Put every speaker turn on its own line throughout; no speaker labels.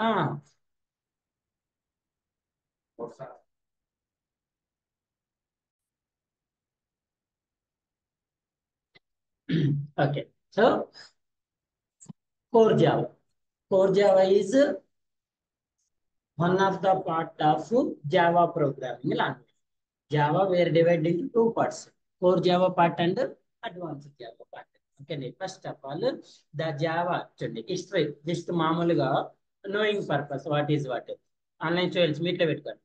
Ah, okay. So core Java. Core Java is one of the part of Java programming language. Java were divided into two parts, core Java part and advanced Java part. Okay, first of all, the Java history, just మామూలుగా knowing purpose, what is what. Online చూడాలి, meet లో పెట్టుకోండి.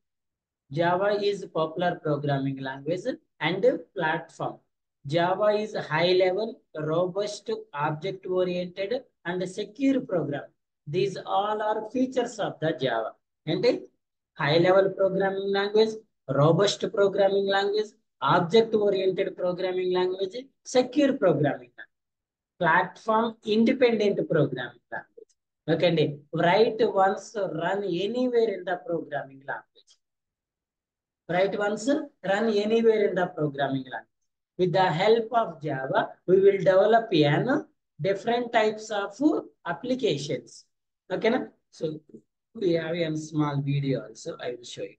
Java is popular programming language and platform. Java is high level, robust, object oriented, and secure program. These all are features of the Java. And high level programming language, robust programming language, object oriented programming language, secure programming language, platform independent programming language. Okay, write once, run anywhere in the programming language. Write once, run anywhere in the programming language. With the help of Java, we will develop different types of applications. Okay, na? So we have a small video also. I will show you.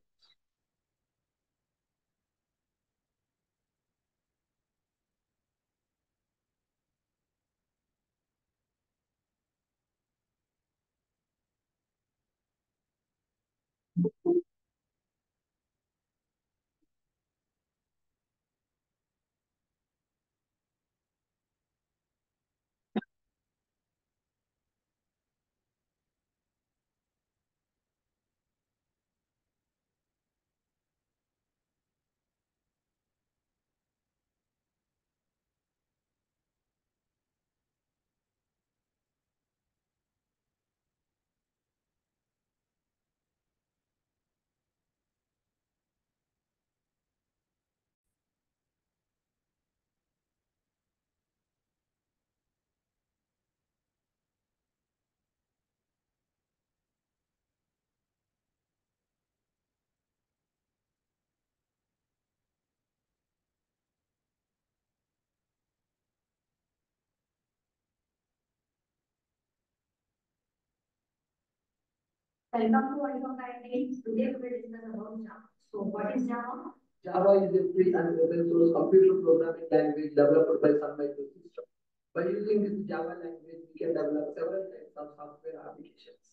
Welcome to Volume Guidance. Today we will discuss about Java. So what is Java? Java is a free and open source computer programming language developed by Sun Microsystems. By using this Java language, we can develop several types of software applications.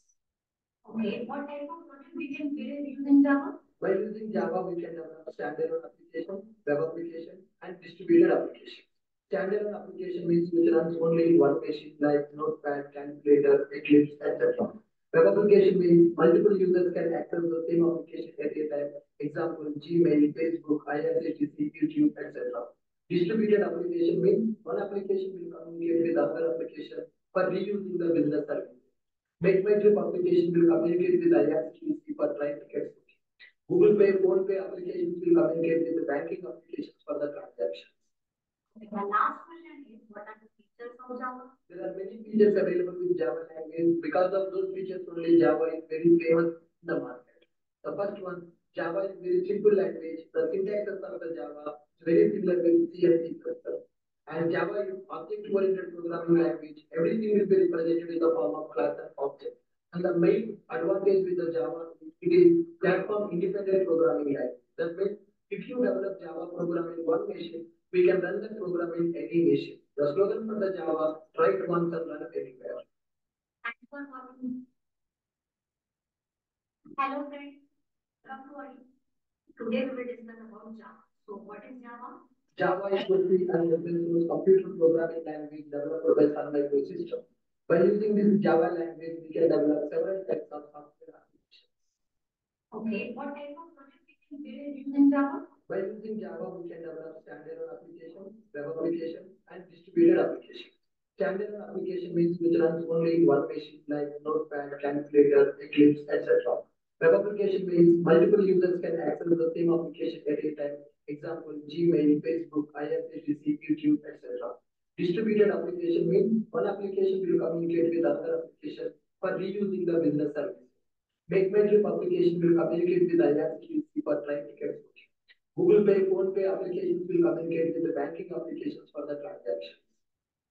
Okay, what type of project we can build using Java? By using Java, we can develop standalone application, web application, and distributed application. Standalone application means which runs only in one machine like Notepad, Calculator, Eclipse, etc. Web application means multiple users can access the same application at a time. Example, Gmail, Facebook, IRCTC, YouTube, etc. Distributed application means one application will communicate with other application for reuse in the business service. MakeMyTrip application will communicate with IRCTC for train tickets. Google Pay, Phone Pay applications will communicate with the banking applications for the transactions. Okay, my last question is, what are the features of Java? There are many features available with Java language. Because of those features only, Java is very famous in the market. The first one, Java is very simple language. The syntaxes of the Java is very similar with C and C++. And Java is object-oriented programming language. Everything will be represented in the form of class and object. And the main advantage with the Java, it is platform independent programming language. That means if you develop Java program in one machine, we can run the program in any machine. The slogan for the Java, write once and run anywhere. Thanks for watching. Hello friends, come to us. Today we will discuss about Java. So what is Java? Java is a free and open source computer programming language developed by Sun Microsystems. By using this Java language, we can develop several types of software applications. Okay, what type of project we can build using Java? By using Java, we can develop standalone application, web application, and distributed application. Standalone application means which runs only in one machine like Notepad, Calculator, Eclipse, etc. Web application means multiple users can access the same application at a time. Example, Gmail, Facebook, IRCTC, YouTube, etc. Distributed application means one application will communicate with other application for reusing the business service. MakeMyTrip application will communicate with IRCTC for train tickets. Google Pay, Phone Pay applications will communicate with the banking applications for the transactions.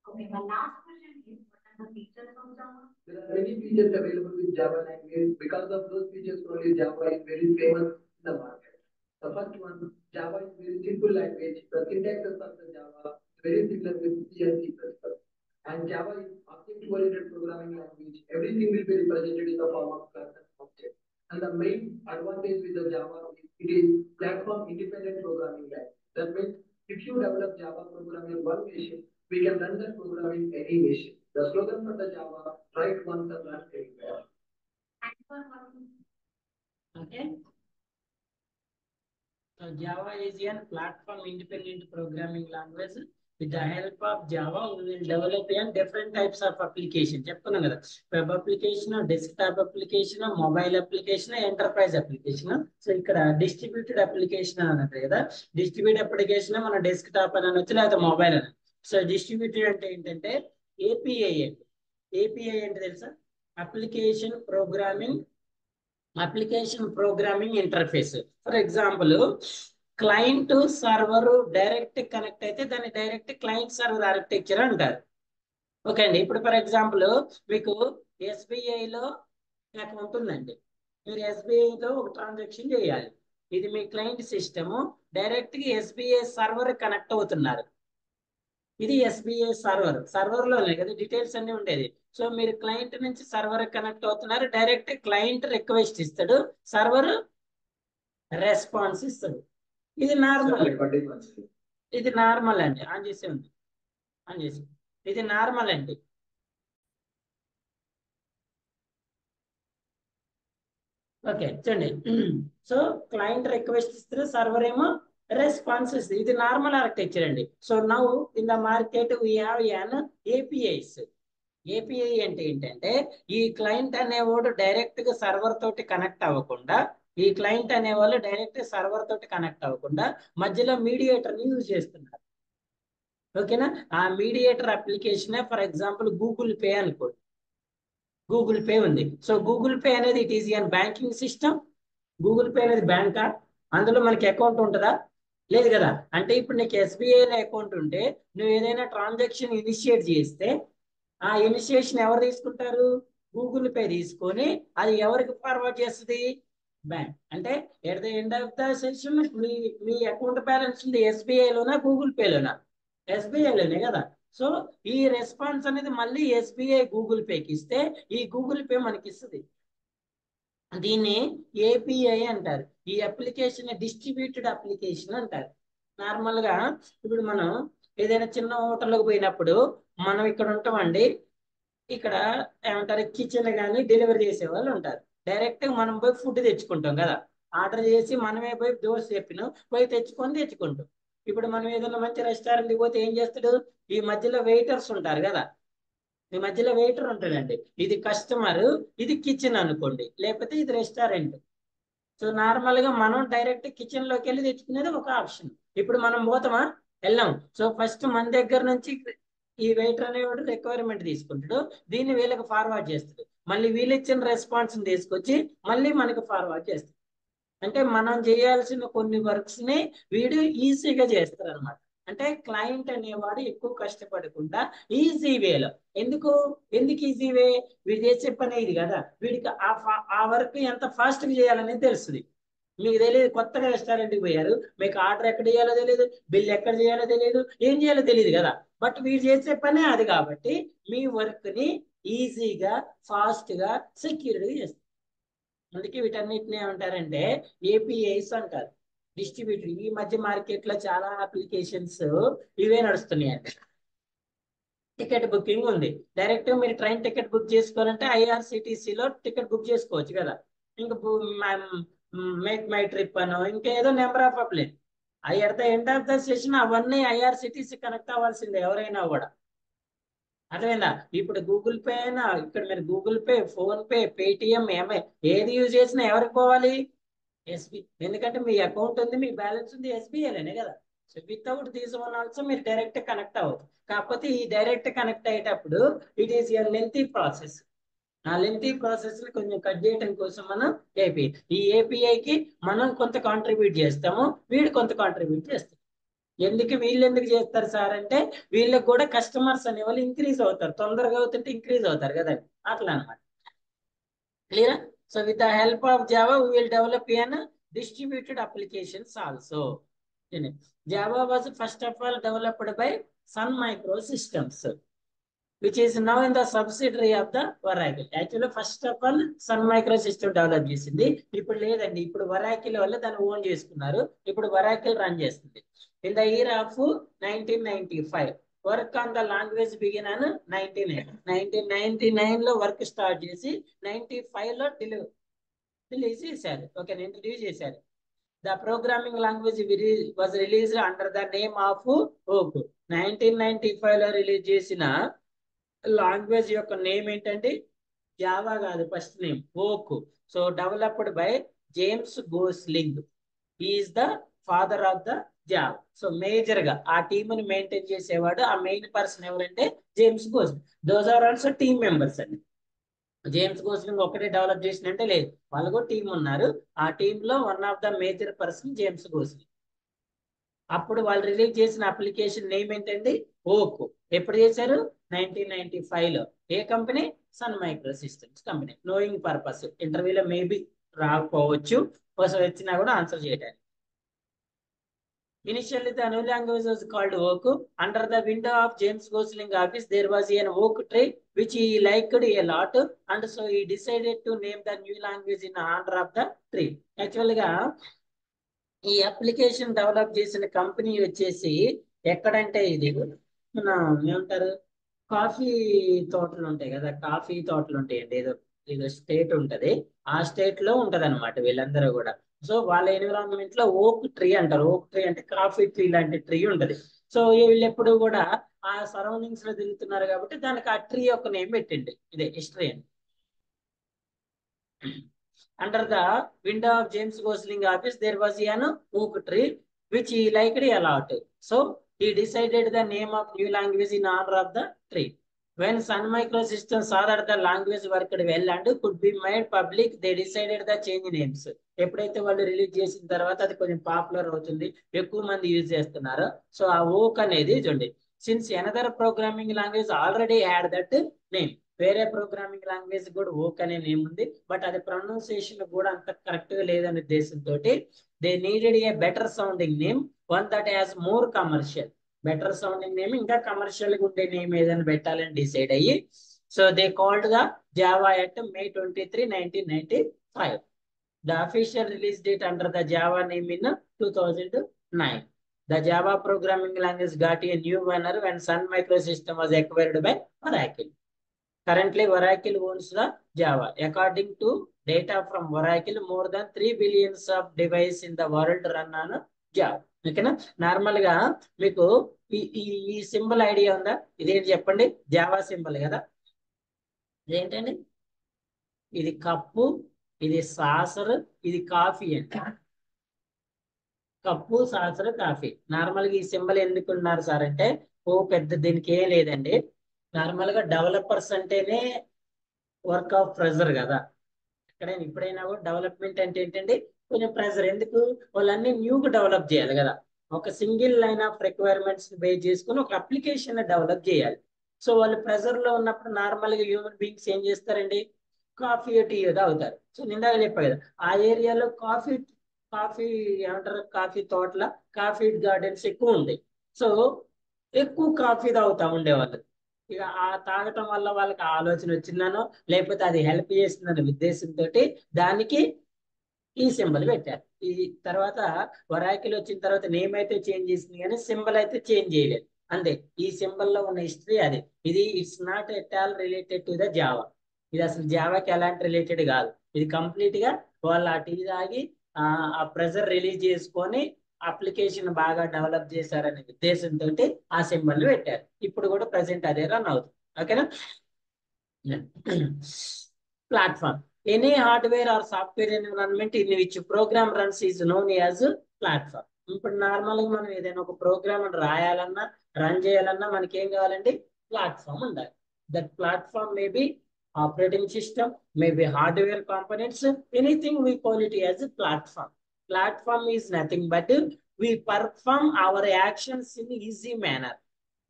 Okay, my last question is, what are the features of Java? There are many features available with Java language. Because of those features, only Java is very famous in the market. The first one, Java is very simple language. The syntaxes of the Java is very similar with C and C++. And Java is object-oriented programming language. Everything will be represented in the form of class and object. And the main advantage with the Java is it is platform-independent programming language. That means if you develop Java program in one machine, we can run that program in any machine. The slogan for the Java, write once and run anywhere.
Okay. So Java is a platform-independent programming language. With the help of Java, we will develop different types of application. చెప్తున్నాం కదా, web application, desktop application, mobile application, enterprise application. So ఇక్కడ distributed application అని అంటారు కదా. Distributed application మన desktop అని అనొచ్చు, లేకపోతే మొబైల్ అని. సో డిస్ట్రిబ్యూటెడ్ అంటే ఏంటంటే ఏపీఐ అంటే. ఏపీఐ అంటే తెలుసా? Application programming interface. For example, client server direct connect అయితే దాన్ని డైరెక్ట్ క్లయింట్ సర్వర్ ఆర్కిటెక్చర్ అంటారు. ఓకే అండి. ఇప్పుడు ఫర్ ఎగ్జాంపుల్ మీకు ఎస్బీఐలో అకౌంట్ ఉందండి. మీరు ఎస్బీఐలో ఒక ట్రాన్సాక్షన్ చేయాలి. ఇది మీ క్లయింట్ సిస్టమ్, డైరెక్ట్ గా ఎస్బీఐ సర్వర్ కనెక్ట్ అవుతున్నారు. ఇది ఎస్బీఐ సర్వర్ లోనే కదా డీటెయిల్స్ అన్ని ఉండేది. సో మీరు క్లయింట్ నుంచి సర్వర్ కనెక్ట్ అవుతున్నారు. డైరెక్ట్ క్లయింట్ రిక్వెస్ట్ ఇస్తాడు, సర్వర్ రెస్పాన్స్ ఇస్తాడు. ఇది నార్మల్ అండి. ఆన్ చేసి ఉంది, ఆన్ చేసి. ఇది నార్మల్ అండి. ఓకే చూడండి. సో క్లయింట్ రిక్వెస్ట్ ఇస్తే సర్వర్ ఏమో రెస్పాన్స్ ఇస్తుంది. ఇది నార్మల్ ఆర్కిటెక్చర్ అండి. So now in the market we have an APIs. API అంటే ఏంటంటే ఈ క్లయింట్ అనేవాడు డైరెక్ట్ గా సర్వర్ తోటి కనెక్ట్ అవ్వకుండా, ఈ క్లయింట్ అనేవాళ్ళు డైరెక్ట్ సర్వర్ తోటి కనెక్ట్ అవ్వకుండా మధ్యలో మీడియేటర్ ని యూజ్ చేస్తున్నారు. ఓకేనా? ఆ mediator application for example Google Pay అనుకోండి. గూగుల్ పే ఉంది. సో గూగుల్ పే అనేది it is an banking system. Google Pay అనేది బ్యాంకా? అందులో మనకి అకౌంట్ ఉంటుందా? లేదు కదా. అంటే ఇప్పుడు నీకు ఎస్బీఐలో అకౌంట్ ఉంటే నువ్వు ఏదైనా ట్రాన్సాక్షన్ ఇనిషియేట్ చేస్తే ఆ ఇనిషియేషన్ ఎవరు తీసుకుంటారు? గూగుల్ పే తీసుకొని అది ఎవరికి ఫార్వర్డ్ చేస్తుంది? బ్యాంక్. అంటే at the end of the session me account balance ఉంది ఎస్బీఐలోనా గూగుల్ పేలోనా? ఎస్బీఐలోనే కదా. సో ఈ రెస్పాన్స్ అనేది మళ్ళీ ఎస్బీఐ గూగుల్ పేకి ఇస్తే ఈ గూగుల్ పే మనకి ఇస్తుంది. దీన్ని ఏపీఐ అంటారు. ఈ అప్లికేషన్ డిస్ట్రిబ్యూటెడ్ అప్లికేషన్ అంటారు. నార్మల్ గా ఇప్పుడు మనం ఏదైనా చిన్న హోటల్కి పోయినప్పుడు మనం ఇక్కడ ఉంటామండి, ఇక్కడ ఏమంటారు కిచెన్ కానీ డెలివరీ చేసే వాళ్ళు ఉంటారు. డైరెక్ట్ మనం పోయి ఫుడ్ తెచ్చుకుంటాం కదా. ఆర్డర్ చేసి మనమే పోయి దోశ చెప్పిన పోయి తెచ్చుకుంటాం. ఇప్పుడు మనం ఏదైనా మంచి రెస్టారెంట్కి పోతే ఏం చేస్తాడు? ఈ మధ్యలో వెయిటర్స్ ఉంటారు కదా. ఈ మధ్యలో వెయిటర్ ఉంటాడండి. ఇది కస్టమర్, ఇది కిచెన్ అనుకోండి, లేకపోతే ఇది రెస్టారెంట్. సో నార్మల్ గా మనం డైరెక్ట్ కిచెన్ లోకి వెళ్ళి తెచ్చుకునేది ఒక ఆప్షన్. ఇప్పుడు మనం పోతామా? వెళ్ళాం. సో ఫస్ట్ మన దగ్గర నుంచి ఈ వెయిటర్ అనేవాడు రిక్వైర్మెంట్ తీసుకుంటాడు, దీన్ని వీళ్ళకి ఫార్వర్డ్ చేస్తాడు, మళ్ళీ వీళ్ళు ఇచ్చిన రెస్పాన్స్ తీసుకొచ్చి మళ్ళీ మనకి ఫార్వర్డ్ చేస్తాడు. అంటే మనం చేయాల్సిన కొన్ని వర్క్స్ ని వీడు ఈజీగా చేస్తారు అనమాట. అంటే క్లయింట్ అనేవాడు ఎక్కువ కష్టపడకుండా ఈజీ వేలో. ఎందుకు ఈజీ వే? వీడు చేసే పని ఇది కదా, వీడికి ఆ వర్క్ ఎంత ఫాస్ట్ గా చేయాలనేది తెలుస్తుంది. మీకు తెలియదు, కొత్తగా రెస్టారెంట్కి పోయారు, మీకు ఆర్డర్ ఎక్కడ చేయాలో తెలియదు, బిల్ ఎక్కడ చేయాలో తెలియదు, ఏం చేయాలో తెలియదు కదా. బట్ వీడు చేసే పనే అది కాబట్టి మీ వర్క్ ని ఈజీగా, ఫాస్ట్ గా, సెక్యూర్గా చేస్తారు. అందుకే వీటన్నిటిని ఏమంటారంటే ఏపీఐస్ అంటారు, డిస్ట్రిబ్యూటర్. ఈ మధ్య మార్కెట్ లో చాలా అప్లికేషన్స్ ఇవే నడుస్తున్నాయండి. టికెట్ బుకింగ్ ఉంది. డైరెక్ట్ మీరు ట్రైన్ టికెట్ బుక్ చేసుకోవాలంటే ఐఆర్సిటిసిలో టికెట్ బుక్ చేసుకోవచ్చు కదా. ఇంకా మేక్ మై ట్రిప్ అనో ఇంకేదో number of apply. At the end of the session అవన్నీ ఐఆర్సిటిసి కనెక్ట్ అవ్వాల్సిందే ఎవరైనా కూడా. అర్థమైందా? ఇప్పుడు గూగుల్ పే అయినా ఇక్కడ మీరు Google pay, phone pay, Paytm, ఏది యూజ్ చేసినా ఎవరికి పోవాలి? ఎస్బీ. ఎందుకంటే మీ అకౌంట్ ఉంది, మీ బ్యాలెన్స్ ఉంది ఎస్బీఐలోనే కదా. So without these one also మీరు డైరెక్ట్ కనెక్ట్ అవ్వదు. కాకపోతే ఈ డైరెక్ట్ కనెక్ట్ అయ్యేటప్పుడు it is a lengthy process. ఆ లెంతీ ప్రాసెస్ ని కొంచెం కట్ చేయడం కోసం మనం ఈ ఏపీఐకి మనం కొంత కాంట్రిబ్యూట్ చేస్తాము, వీడు కొంత కాంట్రిబ్యూట్ చేస్తాం. ఎందుకు వీళ్ళు ఎందుకు చేస్తారు సార్ అంటే వీళ్ళకి కూడా కస్టమర్స్ అనే వాళ్ళు ఇంక్రీజ్ అవుతారు, తొందరగా అవుతుంటే ఇంక్రీజ్ అవుతారు కదండి, అట్లా అనమాట. Clear? So with the help of Java we will develop an distributed applications also. Java was first of all developed by Sun Microsystems, which is now in the subsidiary of the Oracle. Actually first of all Sun Microsystem develop చేసింది, ఇప్పుడు లేదండి, ఇప్పుడు Oracle వల్ల దాన్ని own చేసుకున్నారు, ఇప్పుడు Oracle run చేస్తుంది. In the year of 1995 work on the language begin అని 1999 లో వర్క్ స్టార్ట్ చేసి 95 లో రిలీజ్ చేశారు. ఓకే, ఇంట్రడ్యూస్ చేశారు. The programming language was released under the name of ఓక్. 1995 లో రిలీజ్ చేసిన లాంగ్వేజ్ యొక్క నేమ్ ఏంటండి? జావా కాదు, first name okay. So developed by James Gosling, is the father of the Java. So major గా ఆ team ని మెయింటైన్ చేసేవాడు, ఆ మెయిన్ పర్సన్ ఎవరంటే James Gosling. Those are also team members అండి. జేమ్స్ గోస్లింగ్ ఒకటే డెవలప్ చేసినట్టే లేదు, వాళ్ళు కూడా టీం ఉన్నారు. ఆ టీమ్ లో one of the major person James Gosling. అప్పుడు వాళ్ళు రిలీజ్ చేసిన అప్లికేషన్ నేమ్ ఏంటండి? ఓక్. ఎప్పుడు చేశారు? 1995 లో. ఏ company? Sun Microsystems company. Knowing purpose, ఇంటర్వ్యూలో మేబీ రాకపోవచ్చు, వచ్చినా కూడా ఆన్సర్ చేయడానికి. Initially, the new language was called Oak. Under the window of James Gosling office, there was an oak tree which he liked a lot, and so he decided to name the new language in honor of the tree. Actually, ఈ application develop చేసిన company వచ్చేసి ఎక్కడంటే ఇది మన ఏమంటారు, coffee తోటలు ఉంటాయి కదా, కాఫీ తోటలు ఉంటాయండి, ఏదో ఏదో స్టేట్ ఉంటది, ఆ స్టేట్ లో ఉంటది అనమాట వీళ్ళందరూ కూడా. సో వాళ్ళ ఎన్విరాన్మెంట్ లో ఓక్ ట్రీ అంటారు. ఓక్ ట్రీ అంటే కాఫీ ట్రీ లాంటి ట్రీ ఉంటది. సో వీళ్ళు ఎప్పుడు కూడా ఆ సరౌండింగ్స్ లో తిరుగుతున్నారు కాబట్టి దానికి ఆ ట్రీ యొక్క నేమ్ పెట్టింది, ఇదే హిస్టరీ అని. Under the window of James Gosling office, there was an oak tree which he liked a lot. So he decided the name of new language in honor of the tree. When Sun Microsystems saw that the language worked well and could be made public, they decided the change names. ఎప్పుడైతే వాళ్ళు release చేసిన తర్వాత అది కొంచెం popular అవుతుంది, ఎక్కువ మంది use చేస్తున్నారు. సో ఆ ఓక్ అనేది చూడండి, since another programming language already had that name. వేరే ప్రోగ్రామింగ్ లాంగ్వేజ్ కూడా ఓక్ అనే నేమ్ ఉంది, బట్ అది ప్రొనౌన్సియేషన్ కూడా అంత కరెక్ట్ గా లేదనే ఉద్దేశంతో they needed A better sounding name, one that has more commercial. Better sounding name, ఇంకా కమర్షియల్ గా ఉండే నేమ్ ఏదైనా పెట్టాలని డిసైడ్ అయ్యి, so they called the Java at May 23, 1995. The official release date under the Java name in 2009. The Java programming language got a new owner when Sun Microsystem was acquired by Oracle. Currently, Oracle owns the Java. According to data from Oracle, more than 3 billion of devices in the world run on Java. ఓకేనా? Normal గా మీకు ఈ symbol idea ఉందా? ఇదేంటి చెప్పండి? Java symbol కదా. ఇదేంటండి? ఇది కప్పు, ఇది సాసర్, ఇది కాఫీ అండి. Cup, saucer, coffee. నార్మల్ గా ఈ సింబల్ ఎందుకు ఉన్నారు సార్ అంటే, ఓ పెద్ద దీనికి ఏం లేదండి. నార్మల్ గా డెవలపర్స్ అంటేనే వర్క్ ఆఫ్ ప్రెజర్ కదా. ఎక్కడైనా ఇప్పుడైనా కూడా డెవలప్మెంట్ అంటే ఏంటండి, కొంచెం ప్రెజర్. ఎందుకు? వాళ్ళన్నీ న్యూగా డెవలప్ చేయాలి కదా. ఒక single line of requirements base చేసుకుని ఒక అప్లికేషన్ డెవలప్ చేయాలి. సో వాళ్ళు ప్రెజర్ లో ఉన్నప్పుడు నార్మల్ గా హ్యూమన్ బీయింగ్స్ ఏం చేస్తారండి? కాఫీ టీ తాగుతారు. సో నిందాక చెప్పా కదా, ఆ ఏరియాలో కాఫీ కాఫీ ఏమంటారు, కాఫీ తోటల, కాఫీ గార్డెన్స్ ఎక్కువ ఉంది. సో ఎక్కువ కాఫీ తాగుతా ఉండేవాళ్ళు. ఇక ఆ తాగటం వల్ల వాళ్ళకి ఆలోచన వచ్చిందనో, లేకపోతే అది హెల్ప్ చేస్తుందనే ఉద్దేశంతో దానికి ఈ సింబల్ పెట్టారు. ఈ తర్వాత వరాకిల్ వచ్చిన తర్వాత నేమ్ అయితే చేంజ్ చేసింది కానీ సింబల్ అయితే చేంజ్ చేయలేదు. అంతే. ఈ సింబల్ లో ఉన్న హిస్టరీ అది. ఇది it's not at all related to the Java. ఇది అసలు జావాకి ఎలాంటి రిలేటెడ్ కాదు. ఇది కంప్లీట్ గా వాళ్ళు ఆ టీ తాగి ఆ ప్రెజర్ రిలీజ్ చేసుకొని అప్లికేషన్ బాగా డెవలప్ చేశారనే ఉద్దేశంతో ఆ సింబల్ పెట్టారు. ఇప్పుడు కూడా ప్రెసెంట్ అదే రన్ అవుతుంది. ఓకేనా? Platform. Any hardware or software environment in which program runs is known as platform. ఇప్పుడు నార్మల్ గా మనం ఏదైనా ఒక ప్రోగ్రామ్ రాయాలన్నా, రన్ చేయాలన్నా మనకి ఏం కావాలండి? ప్లాట్ఫామ్ ఉండాలి. That platform may be operating system, maybe hardware components, anything we call it as a platform. Platform is nothing but we perform our actions in easy manner.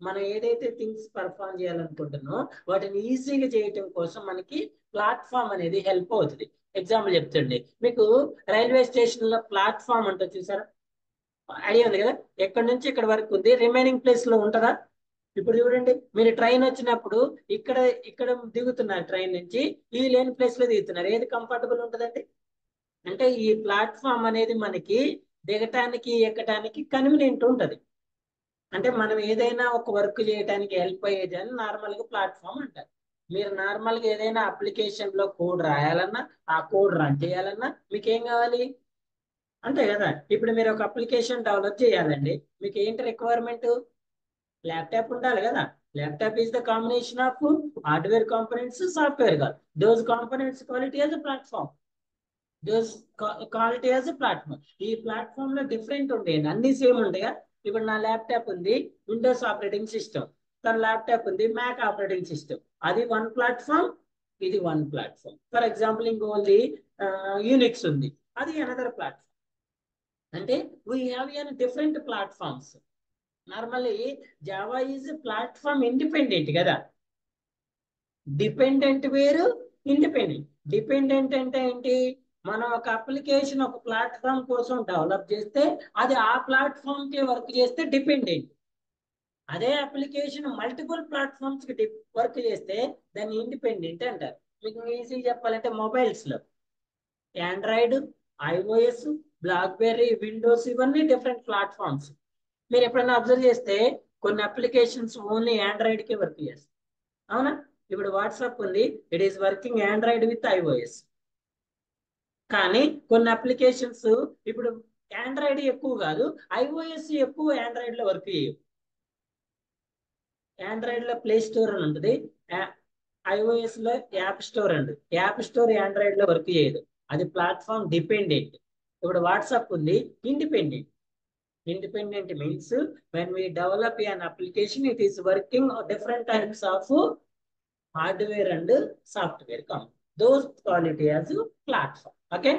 మనం ఏదైతే థింగ్స్ పర్ఫామ్ చేయాలనుకుంటున్నామో వాటిని ఈజీగా చేయటం కోసం మనకి ప్లాట్ఫామ్ అనేది help అవుతుంది. Example చెప్తుండే మీకు, రైల్వే స్టేషన్ లో ప్లాట్ఫామ్ ఉంటుంది చూసారా, ఐడియా ఉంది కదా, ఎక్కడి నుంచి ఇక్కడ వరకు ఉంది, రిమైనింగ్ ప్లేస్ లో ఉంటుందా? ఇప్పుడు చూడండి, మీరు ట్రైన్ వచ్చినప్పుడు ఇక్కడ ఇక్కడ దిగుతున్నారు, ట్రైన్ నుంచి ఈ లేని ప్లేస్ లో దిగుతున్నారు, ఏది కంఫర్టబుల్ ఉంటుందండి? అంటే ఈ ప్లాట్ఫామ్ అనేది మనకి దిగటానికి ఎక్కటానికి కన్వీనియంట్ ఉంటుంది. అంటే మనం ఏదైనా ఒక వర్క్ చేయడానికి హెల్ప్ అయ్యేది అని నార్మల్ గా ప్లాట్ఫామ్ అంటారు. మీరు నార్మల్ గా ఏదైనా అప్లికేషన్ లో కోడ్ రాయాలన్నా, ఆ కోడ్ రన్ చేయాలన్నా మీకు ఏం కావాలి? అంతే కదా. ఇప్పుడు మీరు ఒక అప్లికేషన్ డెవలప్ చేయాలండి, మీకు ఏంటి రిక్వైర్మెంట్? ల్యాప్టాప్ ఉండాలి కదా. Laptop is the combination of hardware components, software కాదు. Those components quality as a platform, those quality as a platform. ఈ ప్లాట్ఫామ్ లో డిఫరెంట్ ఉంటాయండి, అన్ని సేమ్ ఉంటాయా? ఇప్పుడు నా ల్యాప్టాప్ ఉంది విండోస్ ఆపరేటింగ్ సిస్టమ్, తన ల్యాప్టాప్ ఉంది మ్యాక్ ఆపరేటింగ్ సిస్టమ్, అది వన్ ప్లాట్ఫామ్, ఇది వన్ ప్లాట్ఫామ్. ఫర్ ఎగ్జాంపుల్ ఇంకోది యూనిక్స్ ఉంది, అది అనదర్ ప్లాట్ఫామ్. అంటే we have N different platforms. Normally Java is platform independent కదా. డిపెండెంట్ వేరు, ఇండిపెండెంట్. డిపెండెంట్ అంటే ఏంటి? మనం ఒక అప్లికేషన్ ఒక ప్లాట్ఫామ్ కోసం డెవలప్ చేస్తే అది ఆ ప్లాట్ఫామ్ కి వర్క్ చేస్తే డిపెండెంట్. అదే అప్లికేషన్ మల్టిపుల్ ప్లాట్ఫామ్స్ కి వర్క్ చేస్తే దాన్ని ఇండిపెండెంట్ అంటారు. మీకు ఈజీ చెప్పాలంటే మొబైల్స్ లో ఆండ్రాయిడ్, ఐఓఎస్, బ్లాక్బెర్రీ, విండోస్ ఇవన్నీ డిఫరెంట్ ప్లాట్ఫామ్స్. మీరు ఎప్పుడైనా అబ్జర్వ్ చేస్తే కొన్ని అప్లికేషన్స్ ఓన్లీ ఆండ్రాయిడ్ కి వర్క్ చేస్తాయి, అవునా? ఇప్పుడు వాట్సాప్ ఉంది, it is working Android with iOS. కానీ కొన్ని అప్లికేషన్స్ ఇప్పుడు ఆండ్రాయిడ్ ఎక్కువ కాదు, ఐఓఎస్ ఎక్కువ ఆండ్రాయిడ్ లో వర్క్ చేయవు. ఆండ్రాయిడ్ లో ప్లే స్టోర్ అని ఉంటుంది, ఐఓఎస్ లో యాప్ స్టోర్ అండి. యాప్ స్టోర్ ఆండ్రాయిడ్ లో వర్క్ చేయదు, అది ప్లాట్ఫామ్ డిపెండెంట్. ఇప్పుడు వాట్సాప్ ఉంది, independent. Independent means when we develop an application, it is working on different types of hardware and software. Those quality as a platform. Okay.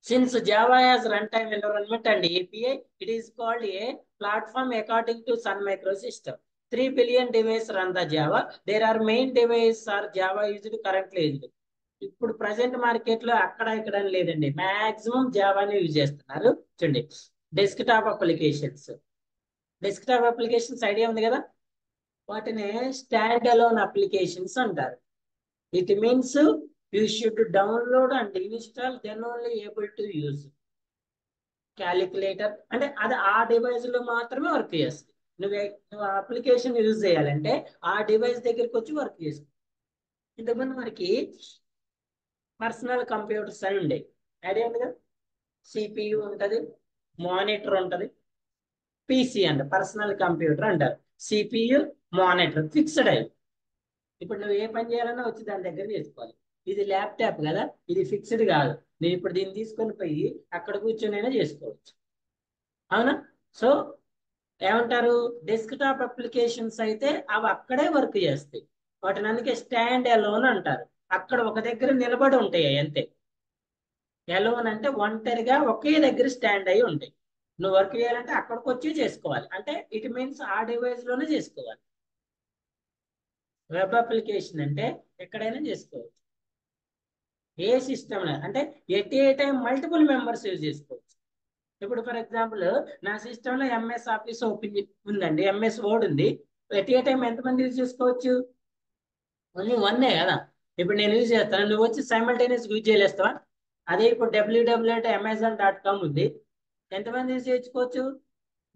Since Java has runtime environment and API, it is called a platform according to Sun Microsystem. 3 billion devices run the Java. There are main devices are Java used currently used. ఇప్పుడు present market లో అక్కడ ఇక్కడ లేదండి, maximum జావాని use చేస్తున్నారు. చూడండి, desktop applications. Desktop applications idea ఉంది కదా, వాటిని స్టాండ్ అలోన్ అప్లికేషన్స్ అంటారు. It means you should download and install, then only able to use. Calculator అంటే అది ఆ డివైస్ లో మాత్రమే వర్క్ చేస్తుంది. నువ్వు అప్లికేషన్ యూజ్ చేయాలంటే ఆ డివైస్ దగ్గరికి వచ్చి వర్క్ చేసుకో. ఇంతకుముందు మనకి పర్సనల్ కంప్యూటర్స్ అని ఉండే, ఐడియా ఉంది కదా. సిపియు ఉంటుంది, మానిటర్ ఉంటుంది, పీసీ అంట పర్సనల్ కంప్యూటర్ అంటారు. సిపియు, మానిటర్ ఫిక్స్డ్ అయ్యి. ఇప్పుడు నువ్వు ఏ పని చేయాలన్నా వచ్చి దాని దగ్గర చేసుకోవాలి. ఇది ల్యాప్టాప్ కదా, ఇది ఫిక్స్డ్ కాదు. నేను ఇప్పుడు దీన్ని తీసుకొని పోయి అక్కడ కూర్చొనైనా చేసుకోవచ్చు, అవునా? సో ఏమంటారు, డెస్క్టాప్ అప్లికేషన్స్ అయితే అవి అక్కడే వర్క్ చేస్తాయి. వాటిని అందుకే స్టాండ్ అలోన్ అంటారు. అక్కడ ఒక దగ్గర నిలబడి ఉంటాయి అంతే. అలోన్ అంటే ఒంటరిగా ఒకే దగ్గర స్టాండ్ అయి ఉంటాయి. నువ్వు వర్క్ చేయాలంటే అక్కడికి వచ్చి చేసుకోవాలి, అంటే ఇట్ మీన్స్ ఆ డివైస్ లోనే చేసుకోవాలి. వెబ్ అప్లికేషన్ అంటే ఎక్కడైనా చేసుకోవచ్చు, ఏ సిస్టమ్ అంటే at a time multiple members use చేసుకోవచ్చు. ఇప్పుడు ఫర్ ఎగ్జాంపుల్ నా సిస్టంలో ఎంఎస్ ఆఫీస్ ఓపెన్ ఉందండి, ఎంఎస్ వర్డ్ ఉంది. ఎట్ ఏ టైం ఎంతమంది యూజ్ చేసుకోవచ్చు? ఓన్లీ వన్నే కదా. ఇప్పుడు నేను యూజ్ చేస్తాను, నువ్వు వచ్చి సైమల్టేనియస్ యూజ్ చేయలేస్తావా? అదే ఇప్పుడు www.amazon.com ఉంది, ఎంతమంది యూజ్ చేసుకోవచ్చు?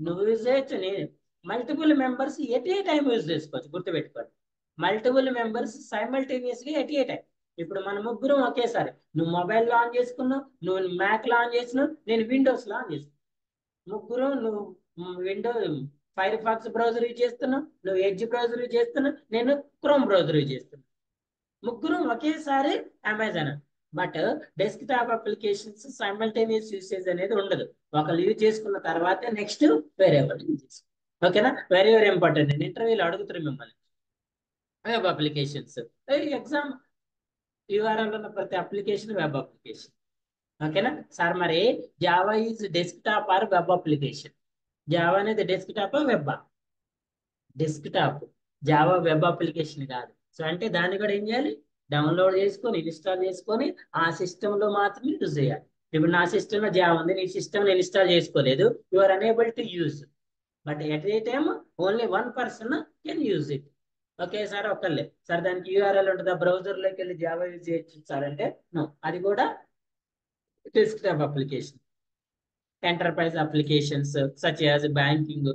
నువ్వు యూజ్ చేయొచ్చు, నేను multiple members at a time use చేసుకోవచ్చు. గుర్తుపెట్టుకోండి, మల్టిపుల్ మెంబర్స్ సైమల్టేనియస్ గా ఎట్ ఏ టైం. ఇప్పుడు మన ముగ్గురం ఒకేసారి, నువ్వు మొబైల్లో ఆన్ చేసుకున్నావు, నువ్వు మ్యాక్ లో ఆన్ చేసినావు, నేను విండోస్ లో ఆన్ చేసుకున్నావు. ముగ్గురు, నువ్వు window Firefox browser use చేస్తున్నావు, నువ్వు ఎడ్జ్ బ్రౌజర్ యూజ్ చేస్తున్నావు, నేను క్రోమ్ బ్రౌజర్ యూజ్ చేస్తున్నాను. ముగ్గురు ఒకేసారి Amazon. But desktop applications simultaneous usage అనేది ఉండదు. ఒకళ్ళు యూజ్ చేసుకున్న తర్వాత నెక్స్ట్ వేరే వాళ్ళు యూజ్ చేసుకో. ఓకేనా? వెరీ వెరీ ఇంపార్టెంట్ అండి, ఇంటర్వ్యూలో అడుగుతారు మిమ్మల్ని. వెబ్ అప్లికేషన్స్ ఎగ్జామ్ URL ఉన్న ప్రతి అప్లికేషన్ వెబ్ అప్లికేషన్. ఓకేనా సార్? మరి Java is desktop or web application? Java అనేది desktop web? Desktop. Java web application కాదు. సో అంటే దాన్ని కూడా ఏం చేయాలి? డౌన్లోడ్ చేసుకొని ఇన్స్టాల్ చేసుకొని ఆ సిస్టమ్ లో మాత్రమే యూజ్ చేయాలి. ఇప్పుడు నా సిస్టమ్ లో జావా ఉంది, నీ సిస్టమ్ ఇన్స్టాల్ చేసుకోలేదు, you are unable to use. But at a time only one person can use it. Okay sir? ఒకళ్ళే సార్ దానికి యూఆర్ఎల్ ఉంటుందా, బ్రౌజర్ లోకి వెళ్ళి జావా యూజ్ చేయొచ్చు సార్ అంటే నో, అది కూడా desktop application. Enterprise applications such as banking,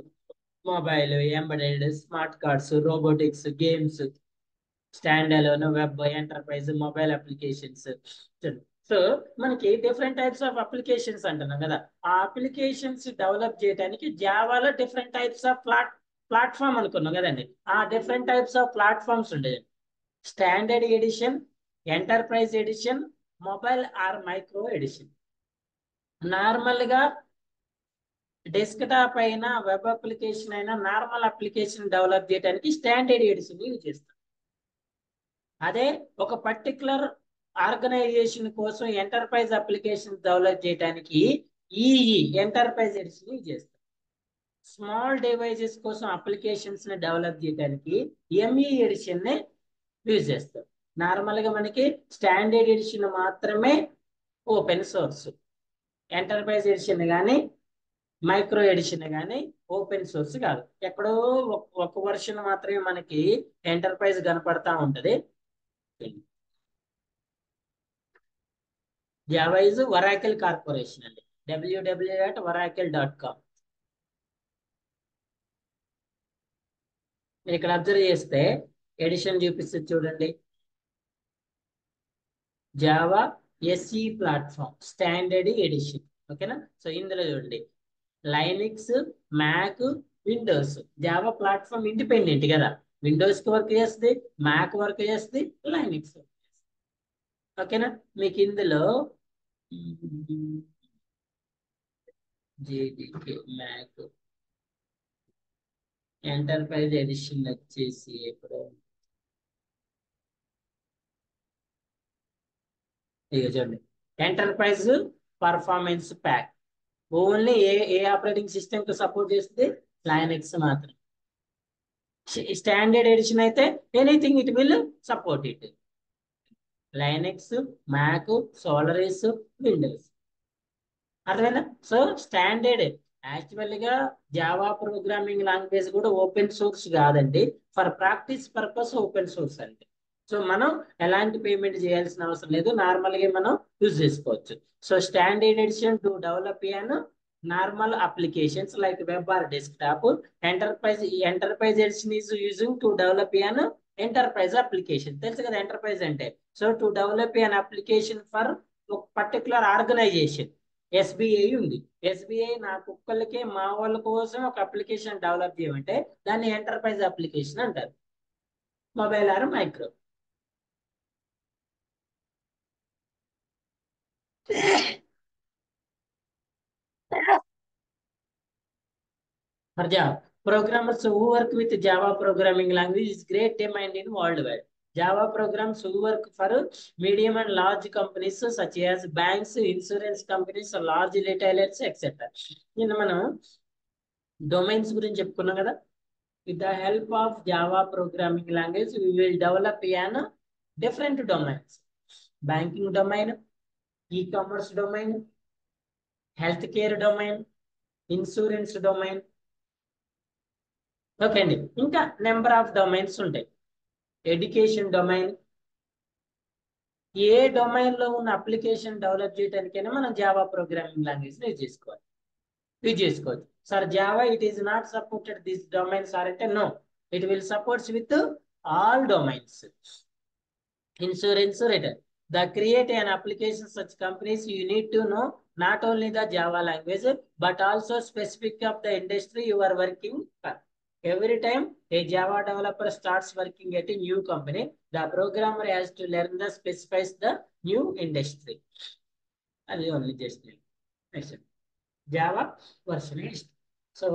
mobile, embedded, smart cards, robotics, games, stand alone, web, enterprise, mobile applications. So మనకి డిఫరెంట్ టైప్స్ ఆఫ్ అప్లికేషన్స్ అంటున్నాం కదా. ఆ అప్లికేషన్స్ డెవలప్ చేయడానికి జావాలో డిఫరెంట్ టైప్స్ ఆఫ్ ప్లాట్ఫామ్ అనుకున్నాం కదండి. ఆ డిఫరెంట్ టైప్స్ ఆఫ్ ప్లాట్ఫామ్స్ ఉండేది. Standard edition, enterprise edition, mobile or micro edition. Normal గా డెస్క్టాప్ అయినా వెబ్ అప్లికేషన్ అయినా నార్మల్ అప్లికేషన్ డెవలప్ చేయడానికి స్టాండర్డ్ ఎడిషన్ యూజ్ చేస్తాం. అదే ఒక పర్టికులర్ ఆర్గనైజేషన్ కోసం ఎంటర్ప్రైజ్ అప్లికేషన్ డెవలప్ చేయడానికి ఈఈ ఎంటర్ప్రైజ్ ఎడిషన్ యూజ్ చేస్తాం. స్మాల్ డివైజెస్ కోసం అప్లికేషన్స్ ని డెవలప్ చేయడానికి ఎంఈ ఎడిషన్ ని యూజ్ చేస్తాం. నార్మల్ గా మనకి స్టాండర్డ్ ఎడిషన్ మాత్రమే ఓపెన్ సోర్స్. ఎంటర్ప్రైజ్ ఎడిషన్ కానీ మైక్రో ఎడిషన్ కానీ ఓపెన్ సోర్స్ కాదు. ఎక్కడో ఒక వర్షన్ మాత్రమే మనకి ఎంటర్ప్రైజ్ కనపడతా ఉంటది. జావా ఇస్ వరాకిల్ కార్పొరేషన్ అండి. www.oracle.com. మీరు ఇక్కడ అబ్జర్వ్ చేస్తే ఎడిషన్ చూపిస్తుంది చూడండి. Java SE platform standard edition. ఓకేనా? సో ఇందులో చూడండి Linux, Mac, Windows. Java platform independent కదా. విండోస్ కి వర్క్ చేస్తుంది, మ్యాక్ వర్క్ చేస్తుంది, లైనిక్స్. ఓకేనా? మీకు ఇందులో జేడీకే మ్యాక్ ఎంటర్ప్రైజ్ ఎడిషన్ వచ్చేసి ఇప్పుడు ఇక చూడండి enterprise performance pack. Only a operating system కి సపోర్ట్ చేస్తుంది? లైనక్స్ మాత్రం. స్టాండర్డ్ ఎడిషన్ అయితే anything it will support it. Linux, Mac, Solaris, Windows. అర్థమైందా? సో స్టాండర్డ్ యాక్చువల్ గా జావా ప్రోగ్రామింగ్ లాంగ్వేజ్ కూడా ఓపెన్ సోర్స్ కాదండి. For practice purpose open source అండి. So మనం ఎలాంటి పేమెంట్ చేయాల్సిన అవసరం లేదు, నార్మల్ గా మనం యూజ్ చేసుకోవచ్చు. So standard edition to develop an normal applications like web or desktop. Enterprise edition is using to develop an enterprise application. తెలుసు కదా ఎంటర్ప్రైజ్ అంటే? So to develop an application for particular organization. SBI ఉంది. ఎస్బీఐ నా కుక్కలకి మా వాళ్ళ కోసం ఒక అప్లికేషన్ డెవలప్ చేయమంటే దాన్ని ఎంటర్ప్రైజ్ అప్లికేషన్ అంటారు. Mobile or micro. For Java, programmers who work with Java programming language is great demand in worldwide. Java programs who work for medium and large companies such as banks, insurance companies, large retailers, etc. In మనం domains గురించి చెప్పుకున్నాం కదా. With the help of Java programming language, we will develop an different domains. Banking domain, e-commerce domain, healthcare domain, insurance domain. Okay అండి. ఇంకా number of domains ఉంటాయి. Education domain. ఏ domain లో ఉన్న అప్లికేషన్ డెవలప్ చేయడానికైనా మనం జావా ప్రోగ్రామింగ్ లాంగ్వేజ్ యూజ్ చేసుకోవచ్చు. Sir Java it is not supported this domains are అంటే no, it will supports with all domains. Insurance, return. The create an application such companies you need to know not only the Java language but also specific of the industry you are working for. Every time a Java developer starts working at a new company, the programmer has to learn the specifies the new industry. That is only just next Java version. So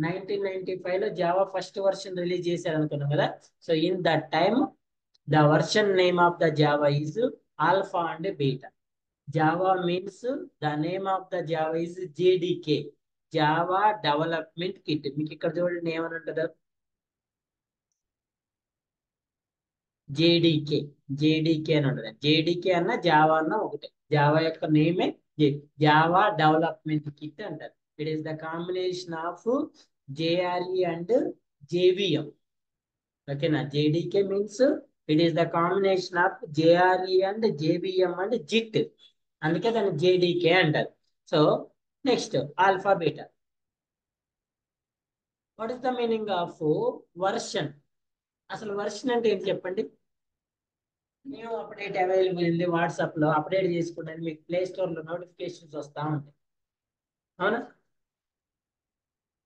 1995 లో Java first version release చేశారు అనుకున్నాం కదా. So in that time the version name of the Java is alpha and beta. Java means the name of the Java is JDK, Java Development Kit. మీకు ఇక్కడ చూడండి ఏమని ఉంటుందో జేడికే, జేడికే అని ఉంటుంది. జేడికే అన్న జావా అన్న ఒకటే, జావా యొక్క నేమే జావా డెవలప్మెంట్ కిట్ అంటారు. It is the combination of JRE and JVM. ఓకేనా, JDK means it is the combination of JRE and JVM and JIT, అందుకే దాన్ని జేడికే అంటారు. So next alpha beta. What is the meaning of version? అసలు version అంటే ఏంటి చెప్పండి? New update available ఉంది WhatsApp లో, అప్డేట్ చేసుకుంటే మీకు ప్లే స్టోర్ లో నోటిఫికేషన్స్ వస్తా ఉంటాయి. అవునా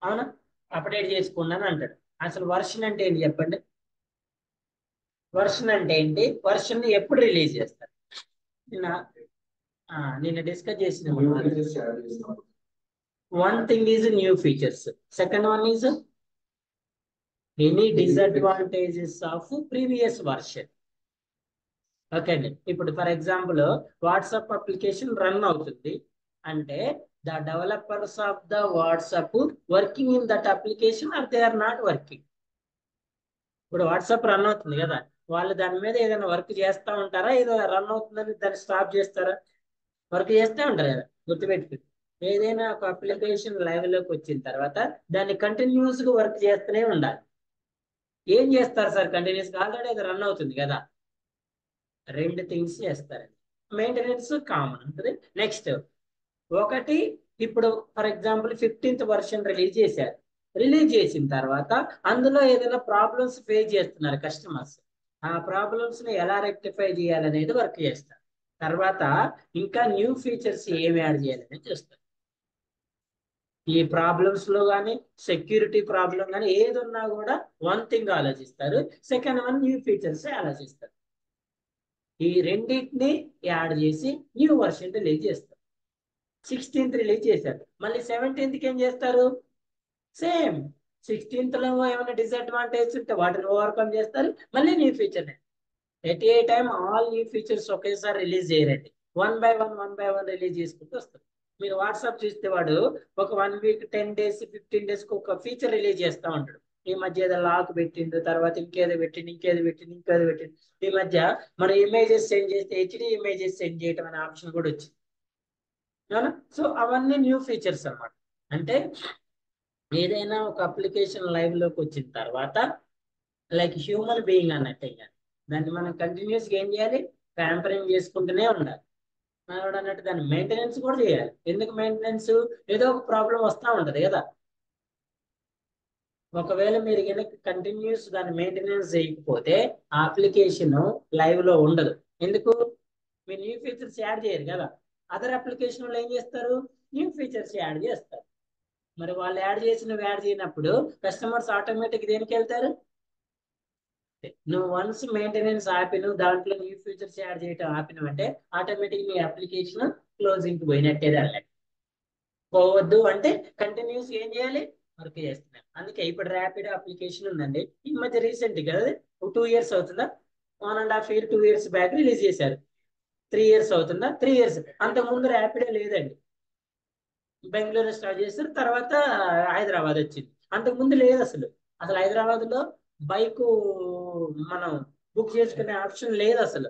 అవునా, అప్డేట్ చేసుకున్నాను అంటాడు. అసలు వర్షన్ అంటే ఏంటి చెప్పండి? వర్షన్ అంటే ఏంటి? వర్షన్ ఎప్పుడు రిలీజ్ చేస్తారు? నిన్న నిన్న డిస్కస్ చేసిన one thing is new features, second one is any disadvantages of previous version. Okay అండి, ఇప్పుడు for example WhatsApp application run అవుతుంది అంటే the developers of the WhatsApp working in that application are they are not working. ఇప్పుడు WhatsApp run అవుతుంది కదా, వాళ్ళు దాని మీద ఏదైనా వర్క్ చేస్తూ ఉంటారా? ఏదో రన్ అవుతుందని దాన్ని స్టాప్ చేస్తారా? వర్క్ చేస్తూ ఉంటారు కదా, గుర్తుపెట్టుకుని. ఏదైనా ఒక అప్లికేషన్ లైవ్ లోకి వచ్చిన తర్వాత దాన్ని కంటిన్యూస్ గా వర్క్ చేస్తూనే ఉండాలి. ఏం చేస్తారు సార్ కంటిన్యూస్ గా? ఆల్రెడీ అది రన్ అవుతుంది కదా. రెండు థింగ్స్ చేస్తారండి. మెయింటెనెన్స్ కామన్ ఉంటుంది. నెక్స్ట్ ఒకటి, ఇప్పుడు for example 15th version release చేశారు. రిలీజ్ చేసిన తర్వాత అందులో ఏదైనా ప్రాబ్లమ్స్ ఫేస్ చేస్తున్నారు కస్టమర్స్, ఆ ప్రాబ్లమ్స్ ని ఎలా రెక్టిఫై చేయాలనేది వర్క్ చేస్తారు. తర్వాత ఇంకా న్యూ ఫీచర్స్ ఏమి యాడ్ చేయాలనేది చూస్తారు. ఈ ప్రాబ్లమ్స్ లో కానీ సెక్యూరిటీ ప్రాబ్లం కానీ ఏది ఉన్నా కూడా వన్ థింగ్ ఆలోచిస్తారు, సెకండ్ వన్ న్యూ ఫీచర్స్ ఆలోచిస్తారు. ఈ రెండింటిని యాడ్ చేసి న్యూ వర్షన్ రిలీజ్ చేస్తారు. 16th రిలీజ్ చేశారు, మళ్ళీ 17th ఏం చేస్తారు? సేమ్ 16th లో ఏమైనా డిసడ్వాంటేజ్ ఉంటే వాటిని ఓవర్కమ్ చేస్తారు, మళ్ళీ new feature. At a time all new features ఒకేసారి రిలీజ్ చేయరండి, వన్ బై వన్ రిలీజ్ చేసుకుంటూ వస్తారు. మీరు వాట్సాప్ చూస్తే వాడు ఒక 1 వీక్ 10 days 15 days ఒక ఫీచర్ రిలీజ్ చేస్తూ ఉంటాడు. ఈ మధ్య ఏదో లాక్ పెట్టిండు, తర్వాత ఇంకేదో పెట్టిండు. ఈ మధ్య మన ఇమేజెస్ సెండ్ చేస్తే హెచ్డి ఇమేజెస్ సెండ్ చేయడం అనే ఆప్షన్ కూడా వచ్చింది. సో అవన్నీ న్యూ ఫీచర్స్ అన్నమాట. అంటే ఏదైనా ఒక అప్లికేషన్ లైవ్ లోకి వచ్చిన తర్వాత లైక్ హ్యూమన్ బీయింగ్ అన్నట్టే, దాన్ని మనం కంటిన్యూస్గా ఏం చేయాలి? ప్యాంపరింగ్ చేసుకుంటూనే ఉండాలి. మనోడు అన్నట్టు దాన్ని మెయింటెనెన్స్ కూడా చేయాలి. ఎందుకు మెయింటెనెన్స్? ఏదో ఒక ప్రాబ్లం వస్తూ ఉంటది కదా. ఒకవేళ మీరు కనుక కంటిన్యూస్ దాన్ని మెయింటెనెన్స్ చేయకపోతే ఆ అప్లికేషన్ లైవ్ లో ఉండదు. ఎందుకు? మీరు న్యూ ఫీచర్స్ యాడ్ చేయరు కదా. అదర్ అప్లికేషన్ వాళ్ళు ఏం చేస్తారు? న్యూ ఫీచర్స్ యాడ్ చేస్తారు. మరి వాళ్ళు యాడ్ చేయనప్పుడు కస్టమర్స్ ఆటోమేటిక్ దేనికి వెళ్తారు? నువ్వు వన్స్ మెయింటెనెన్స్ ఆపిను, దాంట్లో న్యూ ఫీచర్స్ యాడ్ చేయటం ఆపిను అంటే ఆటోమేటిక్ మీ అప్లికేషన్ క్లోజింగ్ పోయినట్టే. దాని పోవద్దు అంటే కంటిన్యూస్ ఏం చేయాలి? వర్క్ చేస్తున్నాను. అందుకే ఇప్పుడు ర్యాపిడ్ అప్లికేషన్ ఉందండి, ఈ మధ్య రీసెంట్ కదా, 2 years అవుతుందా? 1.5 year 2 years బ్యాక్ రిలీజ్ చేశారు. 3 years అవుతుందా? 3 years. అంతకుముందు ర్యాపిడే లేదండి. బెంగళూరు స్టార్ట్ చేస్తారు, తర్వాత హైదరాబాద్ వచ్చింది. అంతకుముందు లేదు అసలు. హైదరాబాద్ లో బైక్ మనం బుక్ చేసుకునే ఆప్షన్ లేదు అసలు.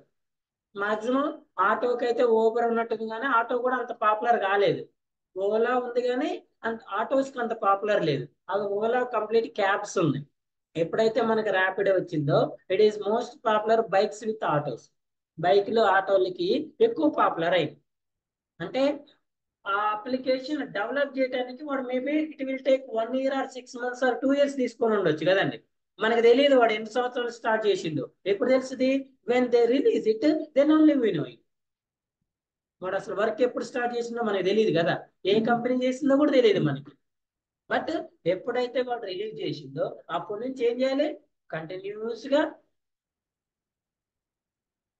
మాక్సిమం ఆటోకి అయితే ఓబర్ ఉన్నట్టుంది కానీ ఆటో కూడా అంత పాపులర్ కాలేదు. ఓలా ఉంది కానీ అంత ఆటోస్ కి అంత పాపులర్ లేదు. అది ఓలా కంప్లీట్ క్యాబ్స్ ఉన్నాయి. ఎప్పుడైతే మనకి ర్యాపిడ్ వచ్చిందో it is most popular bikes with autos. బైక్లు ఆటోలకి ఎక్కువ పాపులర్ అయింది. అంటే ఆ అప్లికేషన్ డెవలప్ చేయడానికి వాడు maybe it will take 1 year or 6 months or 2 years తీసుకొని ఉండొచ్చు కదండి. మనకు తెలియదు వాడు ఎన్ని సంవత్సరాలు స్టార్ట్ చేసిండు. ఎప్పుడు తెలుస్తుంది? When they release it then only we know it. వాడు అసలు వర్క్ ఎప్పుడు స్టార్ట్ చేసిందో మనకు తెలియదు కదా, ఏ కంపెనీ చేసిందో కూడా తెలియదు మనకి. బట్ ఎప్పుడైతే వాడు రిలీజ్ చేసిందో అప్పటి నుంచి ఏం చేయాలి? కంటిన్యూస్ గా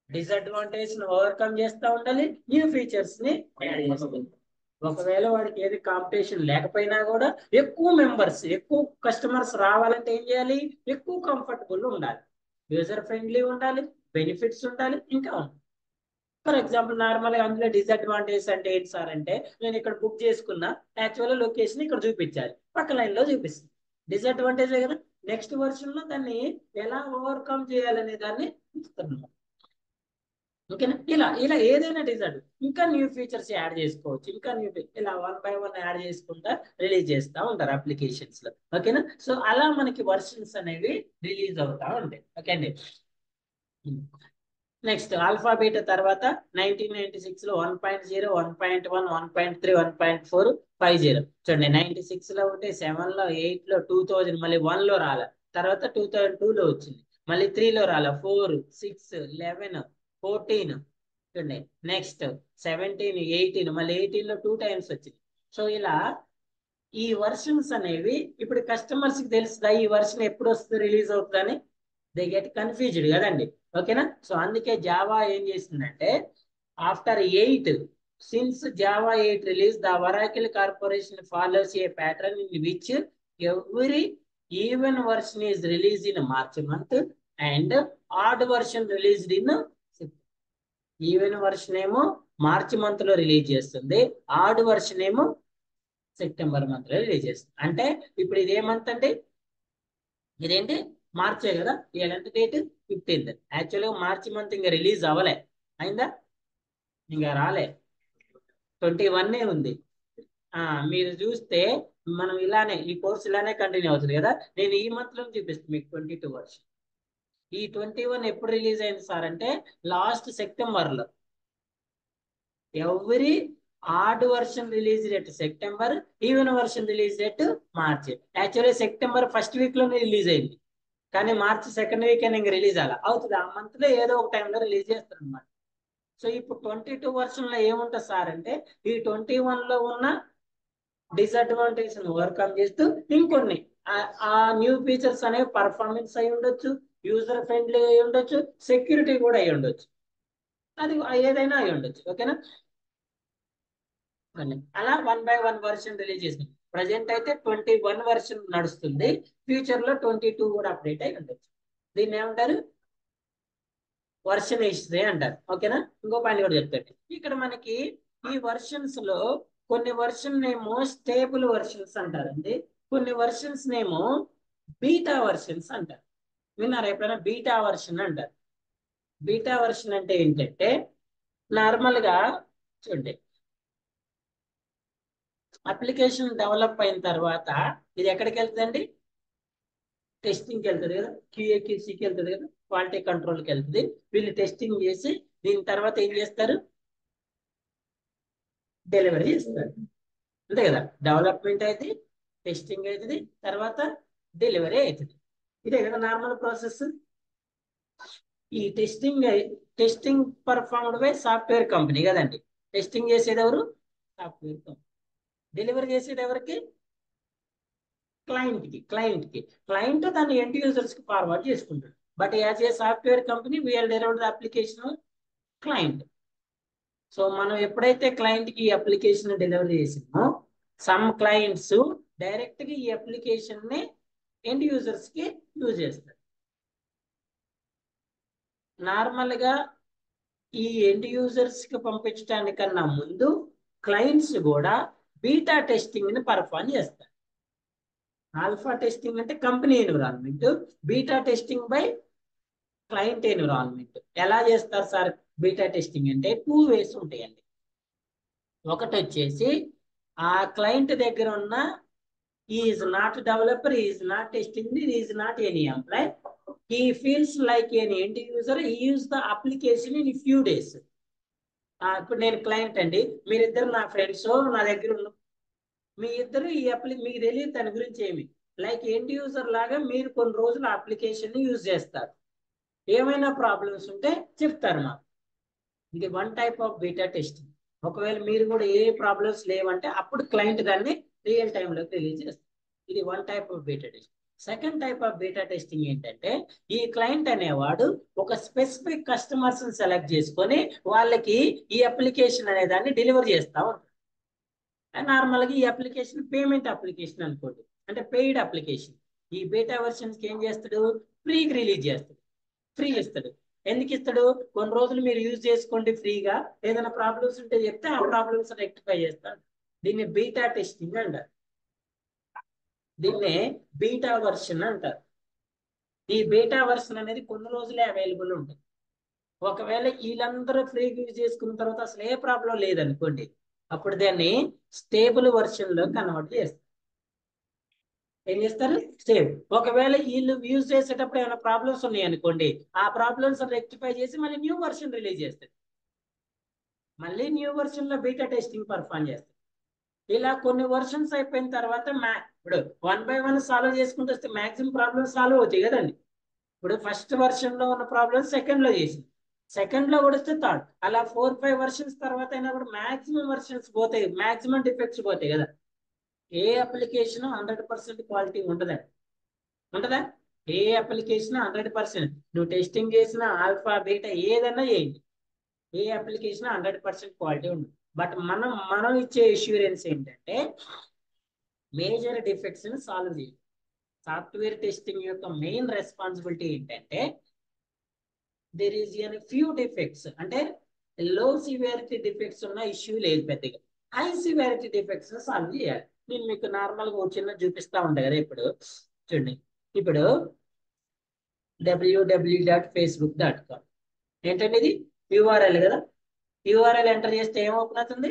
డిసడ్వాంటేజ్ ని ఓవర్కమ్ చేస్తూ ఉండాలి, న్యూ ఫీచర్స్ ని యాడ్ చేస్తుంది. ఒకవేళ వాడికి ఏది కాంపిటీషన్ లేకపోయినా కూడా ఎక్కువ మెంబర్స్ ఎక్కువ కస్టమర్స్ రావాలంటే ఏం చేయాలి? ఎక్కువ కంఫర్టబుల్ ఉండాలి, యూజర్ ఫ్రెండ్లీ ఉండాలి, బెనిఫిట్స్ ఉండాలి, ఇంకా ఉండాలి. ఫర్ ఎగ్జాంపుల్ నార్మల్గా అందులో డిసడ్వాంటేజ్ అంటే ఏంటి సార్ అంటే, నేను ఇక్కడ బుక్ చేసుకున్నా, యాక్చువల్ లొకేషన్ ఇక్కడ చూపించాలి, పక్క లైన్ లో చూపిస్తుంది, డిసడ్వాంటేజే కదా. నెక్స్ట్ వర్షన్ లో దాన్ని ఎలా ఓవర్కమ్ చేయాలనే దాన్ని ఇస్తున్నాం. ఓకేనా, ఇలా ఇలా ఏదైనా డిజైన్ ఇంకా న్యూ ఫీచర్స్ యాడ్ చేసుకోవచ్చు, ఇంకా న్యూ ఇలా 1 by 1 యాడ్ చేసుకుంటా రిలీజ్ చేస్తూ ఉంటారు అప్లికేషన్స్ లో. ఓకేనా, సో అలా మనకి వర్షన్స్ అనేవి రిలీజ్ అవుతా ఉంటాయి. ఓకే అండి. నెక్స్ట్ ఆల్ఫా బీటా తర్వాత 1996 లో 1.0, 1.1, 1.3, 1.4, 50. చూడండి 96 లో ఉంటే 7 లో 8 లో 2000, మళ్ళీ 1 లో రాలే, తర్వాత 2002 లో వచ్చింది, మళ్ళీ 3 లో రాలే, 4, 6, 11, 14. చూడండి నెక్స్ట్ 17, 18, మళ్ళీ 18 లో 2 టైమ్స్ వచ్చింది. సో ఇలా ఈ వర్షన్స్ అనేవి ఇప్పుడు కస్టమర్స్ కి తెలుస్తుందా ఈ వర్షన్ ఎప్పుడు వస్తుంది రిలీజ్ అవుతుందని, దే గెట్ కన్ఫ్యూజ్డ్ కదండి. ఓకేనా, సో అందుకే జావా ఏం చేసిందంటే after 8, since Java 8 release the వరాకిల్ corporation follows A pattern in which every even version is release in March month and odd version released in, even version ఏమో మార్చి month లో release చేస్తుంది, add version ఏమో September month లో release చేస్తుంది. అంటే ఇప్పుడు ఇది ఏ month అండి, ఇదేంటి మార్చే కదా, ఇవాళ డేట్ 15th. యాక్చువల్గా మార్చి మంత్ ఇంకా రిలీజ్ అవ్వలే, అయిందా, ఇంకా రాలే, 21 ఉంది. మీరు చూస్తే మనం ఇలానే ఈ కోర్స్ ఇలానే కంటిన్యూ అవుతుంది కదా. నేను ఈ మంత్ లో చూపిస్తాను మీకు 22 వర్షన్. ఈ 21 ఎప్పుడు రిలీజ్ అయింది సార్ అంటే లాస్ట్ సెప్టెంబర్ లో. Every odd version release date September, even version release date March. Actually September first week లోనే రిలీజ్ అయింది, కానీ మార్చి సెకండ్ వీక్ అని ఇంకా రిలీజ్ అలా అవుతుంది. ఆ మంత్ లో ఏదో ఒక టైంలో రిలీజ్ చేస్తారు అనమాట. సో ఇప్పుడు 22 వర్షన్ లో ఏముంటుంది సార్ అంటే ఈ 21 లో ఉన్న డిసడ్వాంటేజ్ ఓవర్కమ్ చేస్తూ ఇంకొన్ని ఆ న్యూ ఫీచర్స్ అనేవి పర్ఫార్మెన్స్ అయి ఉండొచ్చు, యూజర్ ఫ్రెండ్లీ అయి ఉండొచ్చు, సెక్యూరిటీ కూడా అయి ఉండొచ్చు, అది ఏదైనా అయి ఉండొచ్చు. ఓకేనా, అలా 1 by 1 వర్షన్ రిలీజ్ చేసింది. ప్రజెంట్ అయితే 21 వర్షన్ నడుస్తుంది, ఫ్యూచర్ లో 22 కూడా అప్డేట్ అయి ఉండొచ్చు. దీన్ని ఏమంటారు, వర్షన్ హిస్టరీ అంటారు. ఓకేనా, ఇంకో పాయింట్ కూడా చెప్తాడు ఇక్కడ మనకి. ఈ వర్షన్స్ లో కొన్ని వర్షన్ ఏమో స్టేబుల్ వర్షన్స్ అంటారండి, కొన్ని వర్షన్స్ ఏమో బీటా వర్షన్స్ అంటారు. విన్నారా ఎప్పుడైనా బీటా వర్షన్ అంటారు? బీటా వర్షన్ అంటే ఏంటంటే నార్మల్ గా చూడండి, అప్లికేషన్ డెవలప్ అయిన తర్వాత ఇది ఎక్కడికి వెళ్తుందండి, టెస్టింగ్కి వెళ్తుంది కదా, QA/QCకి వెళ్తుంది కదా, క్వాలిటీ కంట్రోల్కి వెళ్తుంది. వీళ్ళు టెస్టింగ్ చేసి దీని తర్వాత ఏం చేస్తారు, డెలివరీ చేస్తారు. అంతే కదా, డెవలప్మెంట్ అయితే టెస్టింగ్ అవుతుంది, తర్వాత డెలివరీ అవుతుంది. ఇదే కదా నార్మల్ ప్రాసెస్. ఈ testing performed by software company కదండి. టెస్టింగ్ చేసేది ఎవరు, సాఫ్ట్వేర్ కంపెనీ. డెలివరీ చేసేది ఎవరికి, క్లయింట్ దాన్ని ఎండ్ యూజర్స్ కి ఫార్వర్డ్ చేసుకుంటాడు. But as a software company we're delivered the application client. So మనం ఎప్పుడైతే క్లయింట్ కి ఈ అప్లికేషన్ డెలివరీ చేసామో సమ్ క్లయింట్స్ డైరెక్ట్ గా ఈ అప్లికేషన్ ని ఎండ్ యూజర్స్ కి యూజ్ చేస్తారు. నార్మల్ గా ఈ ఎండ్ యూజర్స్ కి పంపించడానికన్నా ముందు క్లయింట్స్ కూడా బీటా టెస్టింగ్ ని పర్ఫార్మ్ చేస్తారు. ఆల్ఫా టెస్టింగ్ అంటే company environment, beta testing by client environment. ఎలా చేస్తారు సార్ బీటా టెస్టింగ్ అంటే 2 ways ఉంటాయండి. ఒకటి వచ్చేసి ఆ క్లయింట్ దగ్గర ఉన్న is not developer, is not testing, is not any employee, he feels like an end user, he use the application in few days. ఇప్పుడు నేను క్లయింట్ అండి, మీరిద్దరు నా ఫ్రెండ్స్, నా దగ్గర ఉన్న మీ ఇద్దరు ఈ మీకు తెలియదు దాని గురించి ఏమి, లైక్ ఎండ్ యూజర్ లాగా మీరు కొన్ని రోజులు అప్లికేషన్ యూజ్ చేస్తారు, ఏమైనా ప్రాబ్లమ్స్ ఉంటే చెప్తారు మాకు. ఇది 1 type ఆఫ్ బీటా టెస్టింగ్. ఒకవేళ మీరు కూడా ఏ ప్రాబ్లమ్స్ లేవంటే అప్పుడు క్లయింట్ దాన్ని రియల్ టైంలోకి రిలీజ్ చేస్తారు. ఇది 1 type of beta testing. Second type of beta testing ఏంటంటే ఈ క్లయింట్ అనేవాడు ఒక స్పెసిఫిక్ కస్టమర్స్ సెలెక్ట్ చేసుకొని వాళ్ళకి ఈ అప్లికేషన్ అనే దాన్ని డెలివర్ చేస్తా ఉంటాడు. నార్మల్గా ఈ అప్లికేషన్ పేమెంట్ అప్లికేషన్ అనుకోండి, అంటే పెయిడ్ అప్లికేషన్. ఈ బీటా వర్షన్స్ కి ఏం చేస్తాడు, ఫ్రీకి రిలీజ్ చేస్తాడు, ఫ్రీ ఇస్తాడు. ఎందుకు ఇస్తాడు? కొన్ని రోజులు మీరు యూజ్ చేసుకోండి ఫ్రీగా, ఏదైనా ప్రాబ్లమ్స్ ఉంటే చెప్తే ఆ ప్రాబ్లమ్స్ రెక్టిఫై చేస్తాడు. దీన్ని బీటా టెస్టింగ్ అంటారు. దీన్నే బీటా వర్షన్ అంటారు. ఈ బీటా వర్షన్ అనేది కొన్ని రోజులే అవైలబుల్ ఉంటుంది. ఒకవేళ వీళ్ళందరూ ఫ్రీగా యూజ్ చేసుకున్న తర్వాత అసలు ఏ ప్రాబ్లం లేదనుకోండి, అప్పుడు దాన్ని స్టేబుల్ వర్షన్ లో కన్వర్ట్ చేస్తారు. ఏం చేస్తారు? స్టేబుల్. ఒకవేళ వీళ్ళు యూజ్ చేసేటప్పుడు ఏమైనా ప్రాబ్లమ్స్ ఉన్నాయి అనుకోండి, ఆ ప్రాబ్లమ్స్ రెక్టిఫై చేసి మళ్ళీ న్యూ వర్షన్ రిలీజ్ చేస్తారు. మళ్ళీ న్యూ వర్షన్ లో బీటా టెస్టింగ్ పర్ఫామ్ చేస్తారు. ఇలా కొన్ని వర్షన్స్ అయిపోయిన తర్వాత ఇప్పుడు 1 by 1 సాల్వ్ చేసుకుంటూ వస్తే మాక్సిమం ప్రాబ్లమ్స్ సాల్వ్ అవుతాయి కదండి. ఇప్పుడు ఫస్ట్ వర్షన్ లో ఉన్న ప్రాబ్లమ్స్ సెకండ్ లో చేసింది, సెకండ్ లో కూడా వస్తే థర్డ్, అలా 4-5 వర్షన్స్ తర్వాత అయినా కూడా మాక్సిమం వర్షన్స్ పోతాయి, మాక్సిమం డిఫెక్ట్స్ పోతాయి కదా. ఏ అప్లికేషన్ 100% క్వాలిటీ ఉంటుందా? ఉంటుందా? ఏ అప్లికేషన్ 100%, నువ్వు టెస్టింగ్ చేసిన ఆల్ఫా బీటా ఏదన్నా చేయండి, ఏ అప్లికేషన్ 100% క్వాలిటీ ఉండదు. బట్ మనం ఇచ్చే ఇష్యూరెన్స్ ఏంటంటే మేజర్ డిఫెక్ట్స్ ని సాల్వ్ చేయాలి. సాఫ్ట్వేర్ టెస్టింగ్ యొక్క మెయిన్ రెస్పాన్సిబిలిటీ ఏంటంటే there is an few defects, అంటే లో సివియారిటీ డిఫెక్ట్స్ ఉన్న ఇష్యూ లేదు పెద్దగా, హై సివియారిటీ డిఫెక్ట్స్ సాల్వ్ చేయాలి. నేను మీకు నార్మల్ గా చిన్న చూపిస్తా ఉంటా కదా. ఇప్పుడు చూడండి, ఇప్పుడు www.facebook.com ఏంటంటే ఇది యూఆర్ఎల్ కదా. యూఆర్ఎల్ ఎంటర్ చేస్తే ఏం ఓపెన్ అవుతుంది?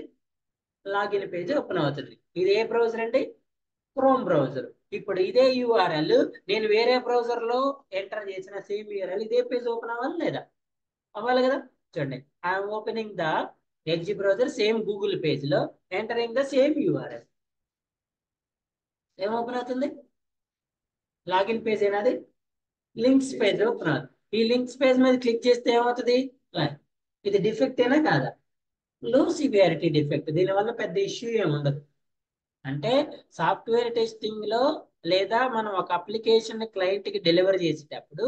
లాగిన్ పేజ్ ఓపెన్ అవుతుంది. ఇది ఏ బ్రౌజర్ అండి? Chrome browser. ఇప్పుడు ఇదే యూఆర్ఎల్ నేను వేరే బ్రౌజర్ లో ఎంటర్ చేసిన సేమ్ యూఆర్ఎల్ ఇదే పేజ్ ఓపెన్ అవ్వాలి లేదా? అవ్వాలి కదా. చూడండి, I'm opening the edge browser same Google page లో, ఎంటరింగ్ ద సేమ్ యూఆర్ఎల్. ఏం ఓపెన్ అవుతుంది? లాగిన్ పేజ్ ఏనాది? లింక్స్ పేజ్ ఓపెన్ అవుతుంది. ఈ లింక్స్ పేజ్ మీద క్లిక్ చేస్తే ఏమవుతుంది? ఇది డిఫెక్ట్ ఏనా కాదా? లో సివియారిటీ డిఫెక్ట్, దీనివల్ల పెద్ద ఇష్యూ ఏముండదు. అంటే సాఫ్ట్వేర్ టెస్టింగ్ లో లేదా మనం ఒక అప్లికేషన్ క్లయింట్ కి డెలివర్ చేసేటప్పుడు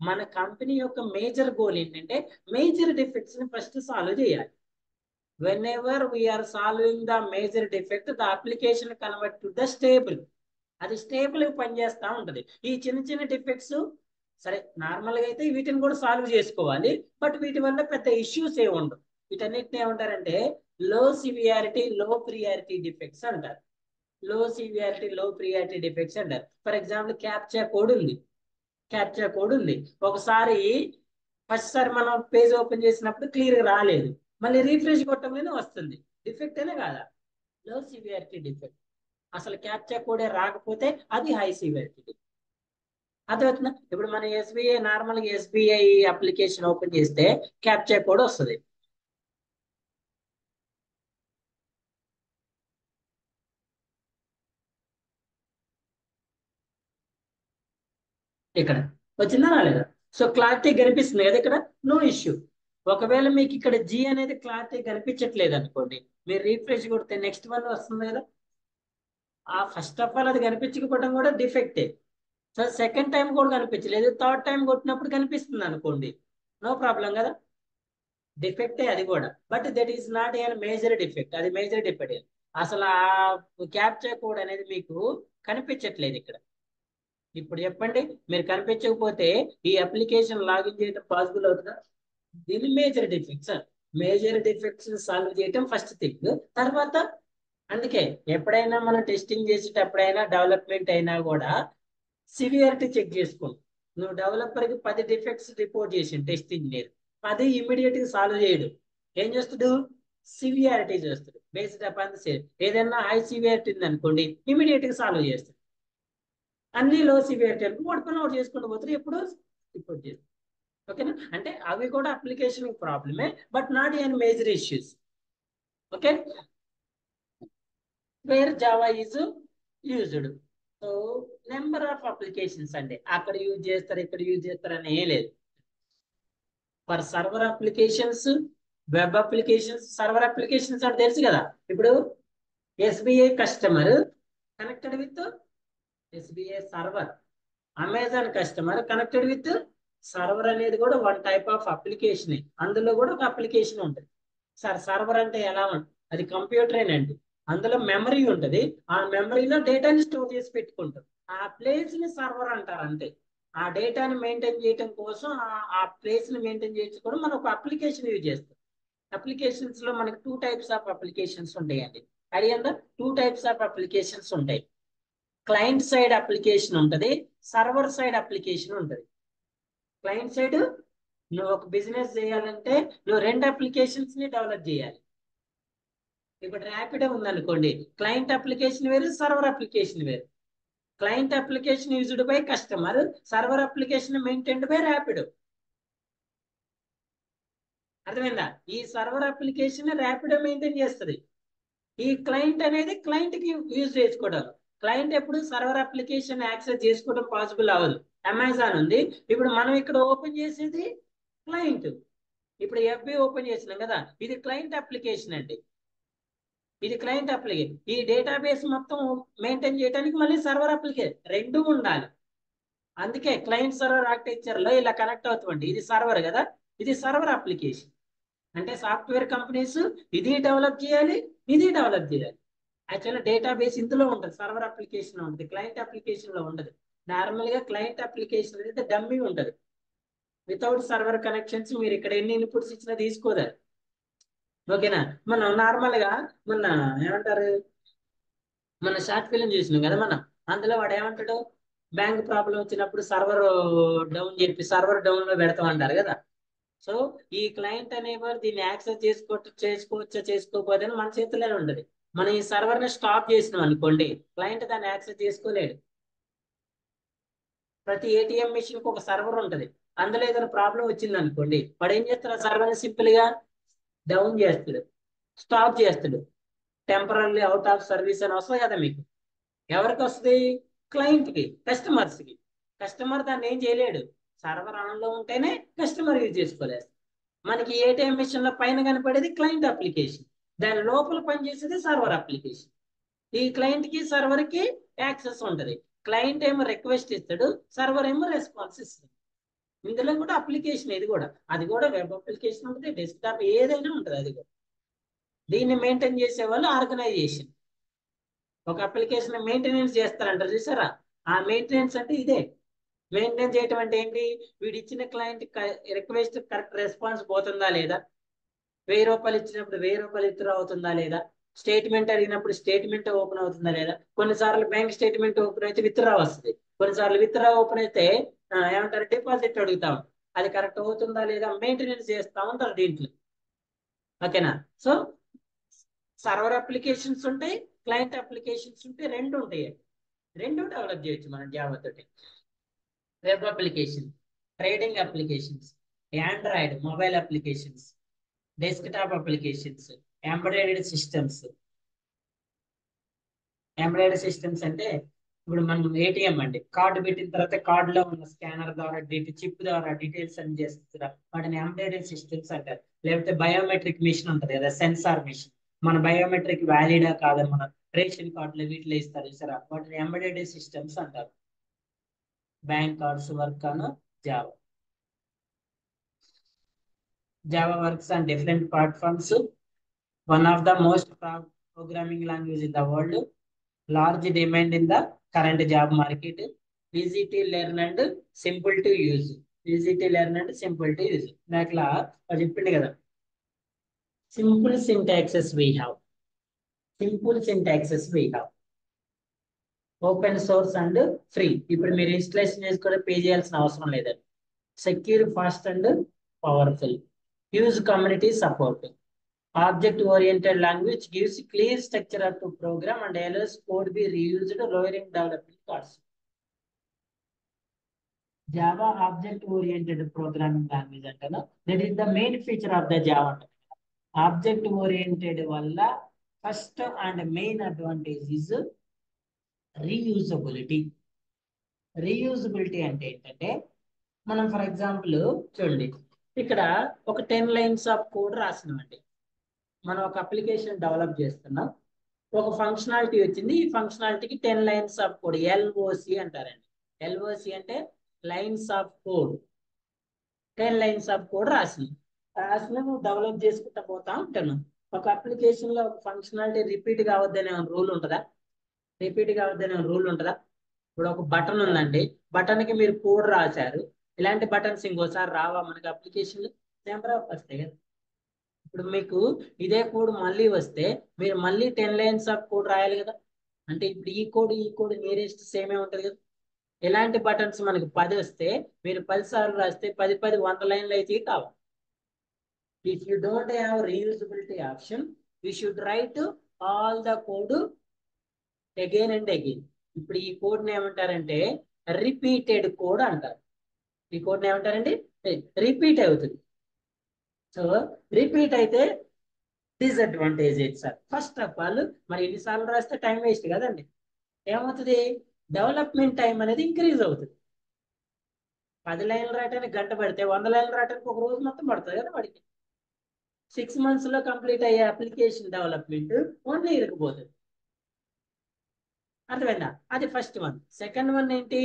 మన కంపెనీ యొక్క మేజర్ గోల్ ఏంటంటే మేజర్ డిఫెక్ట్స్ ని ఫస్ట్ సాల్వ్ చేయాలి. whenever we are solving the major defect, the application convert to the stable. అది స్టేబుల్ పనిచేస్తూ ఉంటది. ఈ చిన్న చిన్న డిఫెక్ట్స్ సరే నార్మల్ గా అయితే వీటిని కూడా సాల్వ్ చేసుకోవాలి, బట్ వీటి వల్ల పెద్ద ఇష్యూస్ ఏమి ఉండవు. వీటన్నిటిని ఏమంటారంటే లో సివియారిటీ లో ప్రియారిటీ డిఫెక్ట్స్ అంటారు. లో సివియారిటీ లో ప్రియారిటీ డిఫెక్ట్స్ అంటారు. ఫర్ ఎగ్జాంపుల్ క్యాప్చా కోడ్ ఉంది, ఒకసారి ఫస్ట్ సారి మనం పేజ్ ఓపెన్ చేసినప్పుడు క్లియర్ గా రాలేదు, మళ్ళీ రీఫ్రెష్ కొట్టగానే వస్తుంది. డిఫెక్ట్ అయినా కాదా? లో సివియారిటీ డిఫెక్ట్. అసలు క్యాప్చా కోడే రాకపోతే అది హై సివియారిటీ. అర్థమవుతుందా? ఇప్పుడు మన ఎస్బీఐ నార్మల్ గా ఎస్బీఐ అప్లికేషన్ ఓపెన్ చేస్తే క్యాప్చా కోడ్ వస్తుంది. ఇక్కడ వచ్చిందా రాలేదా? సో క్లారిటీ కనిపిస్తుంది కదా ఇక్కడ, నో ఇష్యూ. ఒకవేళ మీకు ఇక్కడ జీ అనేది క్లారిటీ కనిపించట్లేదు అనుకోండి, మీరు రీఫ్రెష్ కొడితే నెక్స్ట్ వన్ వస్తుంది కదా. ఆ ఫస్ట్ ఆఫ్ ఆల్ అది కనిపించకపోవడం కూడా డిఫెక్టే. సో సెకండ్ టైం కూడా కనిపించలేదు, థర్డ్ టైం కొట్టినప్పుడు కనిపిస్తుంది అనుకోండి, నో ప్రాబ్లం కదా. డిఫెక్టే అది కూడా, but that is not a major defect. అది మేజర్ డిఫెక్ట్. అసలు ఆ క్యాప్చా కోడ్ అనేది మీకు కనిపించట్లేదు ఇక్కడ. ఇప్పుడు చెప్పండి, మీరు కనిపించకపోతే ఈ అప్లికేషన్ లాగిన్ చేయడం పాసిబుల్ అవుతుందా? దీని major defects. Major defects solve చేయటం ఫస్ట్ థింగ్. తర్వాత అందుకే ఎప్పుడైనా మనం టెస్టింగ్ చేసేటప్పుడైనా డెవలప్మెంట్ అయినా కూడా సివియారిటీ చెక్ చేసుకోండి. నువ్వు డెవలపర్ కి 10 డిఫెక్ట్స్ రిపోర్ట్ చేసి టెస్టింగ్ లేదు, 10 ఇమీడియట్ గా సాల్వ్ చేయడు. ఏం చేస్తాడు? సివియారిటీ చేస్తాడు. బేస్డ్ అపాన్ ఏదైనా హై సివియారిటీ ఉంది అనుకోండి, ఇమీడియట్ గా సాల్వ్ చేస్తాడు. అన్ని లో సివియారిటీ అనుకో ఒకటి పని ఒకటి చేసుకుంటూ పోతారు, ఎప్పుడు రిపోర్ట్ చేస్తారు. ఓకేనా? అంటే అవి కూడా అప్లికేషన్ ప్రాబ్లమే, but not an major issues. Okay, where Java is used. So number of applications అండి, అక్కడ యూజ్ చేస్తారు ఇక్కడ యూజ్ చేస్తారు అని ఏం లేదు. For server applications, web applications. Server applications అంటే తెలుసు కదా. ఇప్పుడు SBI customer connected with SBI server, Amazon customer connected with server అనేది కూడా వన్ టైప్ ఆఫ్ అప్లికేషన్. అందులో కూడా ఒక అప్లికేషన్ ఉంటుంది. సార్ సర్వర్ అంటే ఎలా ఉంటుంది? అది కంప్యూటరేనండి, అందులో మెమరీ ఉంటుంది, ఆ మెమరీలో డేటాని స్టోర్ చేసి పెట్టుకుంటాం, ఆ ప్లేస్ ని సర్వర్ అంటారు అంతే. ఆ డేటాని మెయింటైన్ చేయడం కోసం ఆ ప్లేస్ ని మెయింటైన్ చేయడం కూడా మనం ఒక అప్లికేషన్ యూజ్ చేస్తాం. అప్లికేషన్స్ లో మనకి 2 టైప్స్ ఆఫ్ అప్లికేషన్స్ ఉంటాయండి. అడిగిందా 2 టైప్స్ ఆఫ్ అప్లికేషన్స్ ఉంటాయి. క్లయింట్ సైడ్ అప్లికేషన్ ఉంటుంది, సర్వర్ సైడ్ అప్లికేషన్ ఉంటుంది. క్లయింట్ సైడ్ నువ్వు ఒక బిజినెస్ చేయాలంటే నువ్వు 2 అప్లికేషన్స్ ని డెవలప్ చేయాలి. ఇప్పుడు ర్యాపిడో ఉందనుకోండి, క్లయింట్ అప్లికేషన్ వేరు, సర్వర్ అప్లికేషన్ వేరు. Client application used by customer, server application maintained by Rapido. అర్థమైందా? ఈ సర్వర్ అప్లికేషన్ ర్యాపిడో మెయింటైన్ చేస్తుంది. ఈ క్లయింట్ అనేది క్లయింట్ కి యూజ్ చేసుకోవడం. క్లయింట్ ఎప్పుడు సర్వర్ అప్లికేషన్ యాక్సెస్ చేసుకోవడం పాసిబుల్ అవ్వదు. అమెజాన్ ఉంది, ఇప్పుడు మనం ఇక్కడ ఓపెన్ చేసేది క్లయింట్. ఇప్పుడు ఎఫ్బి ఓపెన్ చేసినాం కదా, ఇది క్లయింట్ అప్లికేషన్ అండి. ఇది క్లయింట్ అప్లికేషన్. ఈ డేటాబేస్ మొత్తం మెయింటైన్ చేయడానికి మళ్ళీ సర్వర్ అప్లికేషన్ రెండు ఉండాలి. అందుకే క్లయింట్ సర్వర్ ఆర్కిటెక్చర్ లో ఇలా కనెక్ట్ అవుతుంది. ఇది సర్వర్ కదా, ఇది సర్వర్ అప్లికేషన్. అంటే సాఫ్ట్వేర్ కంపెనీస్ ఇది డెవలప్ చేయాలి, ఇది డెవలప్ చేయాలి. యాక్చువల్గా డేటాబేస్ ఇందులో ఉంటుంది, సర్వర్ అప్లికేషన్ ఉంటుంది, క్లయింట్ అప్లికేషన్ లో ఉండదు. నార్మల్ గా క్లయింట్ అప్లికేషన్ అయితే డమ్మీ ఉంటుంది. వితౌట్ సర్వర్ కనెక్షన్స్ మీరు ఇక్కడ ఎన్ని ఇన్పుట్స్ ఇచ్చినా తీసుకోదారు. ఓకేనా? మనం నార్మల్ గా మొన్న ఏమంటారు, మన షార్ట్ ఫిల్మ్ చూసినాం కదా మనం. అందులో వాడు ఏమంటాడు, బ్యాంక్ ప్రాబ్లం వచ్చినప్పుడు సర్వర్ డౌన్ చెప్పి సర్వర్ డౌన్ లో పెడతాం అంటారు కదా. సో ఈ క్లయింట్ అనేవారు దీన్ని యాక్సెస్ చేసుకోవచ్చా చేసుకోకపోతే మన చేతిలోనే ఉండదు. మనం ఈ సర్వర్ ని స్టాప్ చేసినాం అనుకోండి, క్లయింట్ దాన్ని యాక్సెస్ చేసుకోలేడు. ప్రతి ఏటీఎం మిషన్ కి ఒక సర్వర్ ఉంటుంది. అందులో ఏదైనా ప్రాబ్లం వచ్చింది అనుకోండి, వాడు ఏం చేస్తాడు, ఆ సర్వర్ ని సింపుల్ గా డౌన్ చేస్తాడు, స్టాప్ చేస్తాడు. టెంపరీ అవుట్ ఆఫ్ సర్వీస్ అని వస్తుంది కదా మీకు. ఎవరికి వస్తుంది? క్లయింట్ కి, కస్టమర్స్ కి. కస్టమర్ దాన్ని ఏం చేయలేడు. సర్వర్ ఆన్ లో ఉంటేనే కస్టమర్ యూజ్ చేసుకోలేదు. మనకి ఏటీఎం మిషన్ లో పైన కనపడేది క్లయింట్ అప్లికేషన్, దాని లోపల పనిచేసేది సర్వర్ అప్లికేషన్. ఈ క్లయింట్ కి సర్వర్ కి యాక్సెస్ ఉంటది. క్లయింట్ ఏమో రిక్వెస్ట్ ఇస్తాడు, సర్వర్ ఏమో రెస్పాన్స్ ఇస్తుంది. ఇందులో కూడా అప్లికేషన్, ఇది కూడా, అది కూడా వెబ్ అప్లికేషన్ ఉంటుంది, డెస్క్టాప్ ఏదైనా ఉంటుంది. అది కూడా దీన్ని మెయింటైన్ చేసే వాళ్ళు ఆర్గనైజేషన్. ఒక అప్లికేషన్ మెయింటెనెన్స్ చేస్తారంటారు చూసారా, ఆ మెయింటెనెన్స్ అంటే ఇదే. మెయింటైన్ చేయటం అంటే ఏంటి, వీడు ఇచ్చిన క్లయింట్ రిక్వెస్ట్ కరెక్ట్ రెస్పాన్స్ పోతుందా లేదా, 1000 రూపాయలు ఇచ్చినప్పుడు 1000 రూపాయలు విత్డ్రా అవుతుందా లేదా, స్టేట్మెంట్ అడిగినప్పుడు స్టేట్మెంట్ ఓపెన్ అవుతుందా లేదా. కొన్నిసార్లు బ్యాంక్ స్టేట్మెంట్ ఓపెన్ అయితే విత్డ్రా వస్తుంది, కొన్నిసార్లు విత్డ్రా ఓపెన్ అయితే ఏమంటారు, డిపాజిట్ అడుగుతాం. అది కరెక్ట్ అవుతుందా లేదా మెయింటెనెన్స్ చేస్తా ఉంటారు దీంట్లో. ఓకేనా? సో సర్వర్ అప్లికేషన్స్ ఉంటాయి, క్లయింట్ అప్లికేషన్స్ ఉంటాయి, రెండు ఉంటాయి. రెండు డెవలప్ చేయొచ్చు మనం జావా తోటి. Web application, trading applications, Android mobile applications, desktop applications, embedded systems. Embedded systems అంటే ఇప్పుడు మనం ఏటీఎం అండి, కార్డు పెట్టిన తర్వాత కార్డులో ఉన్న స్కానర్ ద్వారా చిప్ ద్వారా డీటెయిల్స్ అని చేస్తారు, వాటిని ఎంబెడెడ్ సిస్టమ్స్ అంటారు. లేకపోతే బయోమెట్రిక్ మిషన్ ఉంటుంది కదా, సెన్సార్ మిషన్. మన బయోమెట్రిక్ వ్యాలిడా కాదని మన రేషన్ కార్డులో వీటిలో ఇస్తారు సరే, వాటిని ఎంబెడెడ్ సిస్టమ్స్ అంటారు. Bank cards work on Java. Java works on different platforms. One of the most programming language in the world. Large demand in the current job market. Easy to learn and simple to use. Easy to learn and simple to use. Nakla చెప్పింది కదా. Simple syntaxes we have. Simple syntaxes we have. Open source and free. ఇప్పుడు మీరు installation చేసుకొని pay చేయాల్సిన అవసరం లేదండి. Secure, fast and powerful. Use community support. Object-oriented language gives clear structure to program and allows code be reused, lowering development costs. Java object-oriented programming language antana, that is the main feature of the Java. Object-oriented valla first and main advantage is reusability. Reusability అంటే ఏంటంటే, మనం for example చూడండి, ఇక్కడ ఒక 10 lines of code రాసినామండి. మనం ఒక application develop చేస్తున్నాం, ఒక ఫంక్షనాలిటీ వచ్చింది. ఈ ఫంక్షనాలిటీకి 10 లైన్స్ ఆఫ్ కోడ్, ఎల్ఓసి అంటారండి. ఎల్ఓసి అంటే lines of code. 10 lines of code రాసిన నువ్వు డెవలప్ చేసుకుంటా పోతా ఉంటాను. ఒక అప్లికేషన్ లో ఒక ఫంక్షనాలిటీ రిపీట్ కావద్దనే రూల్ ఉంటుందా? రిపీట్ కావద్దనే రూల్ ఉంటుందా? ఇప్పుడు ఒక బటన్ ఉందండి, బటన్ కి మీరు కోడ్ రాశారు. ఇలాంటి బటన్స్ ఇంకోసారి రావా మనకి అప్లికేషన్? నెంబర్ ఆఫ్ వస్తాయి కదా. ఇప్పుడు మీకు ఇదే కోడ్ మళ్ళీ వస్తే మీరు మళ్ళీ 10 లైన్స్ ఆఫ్ కోడ్ రాయాలి కదా. అంటే ఇప్పుడు ఈ కోడ్ నియరెస్ట్ సేమే ఉంటుంది కదా. ఎలాంటి బటన్స్ మనకి 10 వస్తే మీరు 10 సార్లు రాస్తే 10 100 లైన్లు అయితే కావాలి. If you don't have reusability option, you should write all the code again and again. ఇప్పుడు ఈ కోడ్ ని ఏమంటారంటే రిపీటెడ్ కోడ్ అంటారు. ఈ కోడ్ ని ఏమంటారండి? రిపీట్ అవుతుంది. సో రిపీట్ అయితే డిసడ్వాంటేజ్ ఏంటి సార్? ఫస్ట్ ఆఫ్ ఆల్ మరి ఎన్నిసార్లు రాస్తే టైం వేస్ట్ కదండి. ఏమవుతుంది? డెవలప్మెంట్ టైం అనేది ఇంక్రీజ్ అవుతుంది. 10 లైన్లు రాయడానికి గంట పడితే 100 లైన్లు రాయడానికి ఒక రోజు మొత్తం పడుతుంది కదా వాడికి. 6 months లో కంప్లీట్ అయ్యే అప్లికేషన్ డెవలప్మెంట్ 1 year పోతుంది. అర్థమైందా? అది ఫస్ట్ వన్. సెకండ్ వన్ ఏంటి?